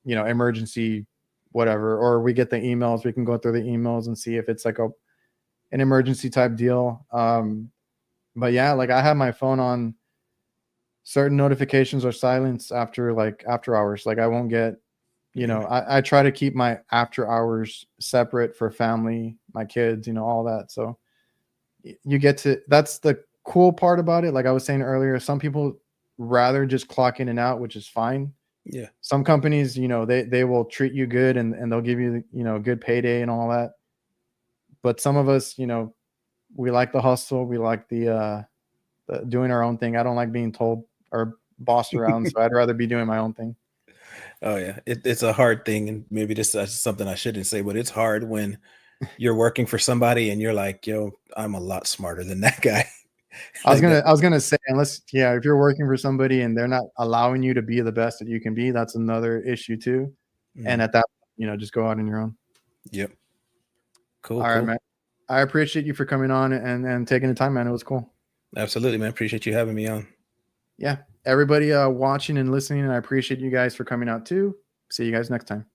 emergency, whatever, or we get the emails. We can go through the emails and see if it's like an emergency type deal. But yeah, like I have my phone on certain notifications or silence after hours. Like I won't get You know, I try to keep my after hours separate for family, my kids, you know, all that. So you get to, that's the cool part about it. Like I was saying earlier, some people rather just clock in and out, which is fine. Yeah. Some companies, you know, they will treat you good and they'll give you, you know, a good payday and all that. But some of us, you know, we like the hustle. We like the doing our own thing. I don't like being told or bossed around. So I'd rather be doing my own thing. Oh yeah, it's a hard thing, and maybe this is something I shouldn't say, but it's hard when you're working for somebody and you're like, yo, I'm a lot smarter than that guy. I was gonna say, unless, yeah, if you're working for somebody and they're not allowing you to be the best that you can be, that's another issue too. And at that, you know, just go out on your own. Yep. Cool. All right, man. I appreciate you for coming on and taking the time, man. It was cool. Absolutely, man. Appreciate you having me on. Yeah. Everybody watching and listening, and I appreciate you guys for coming out too. See you guys next time.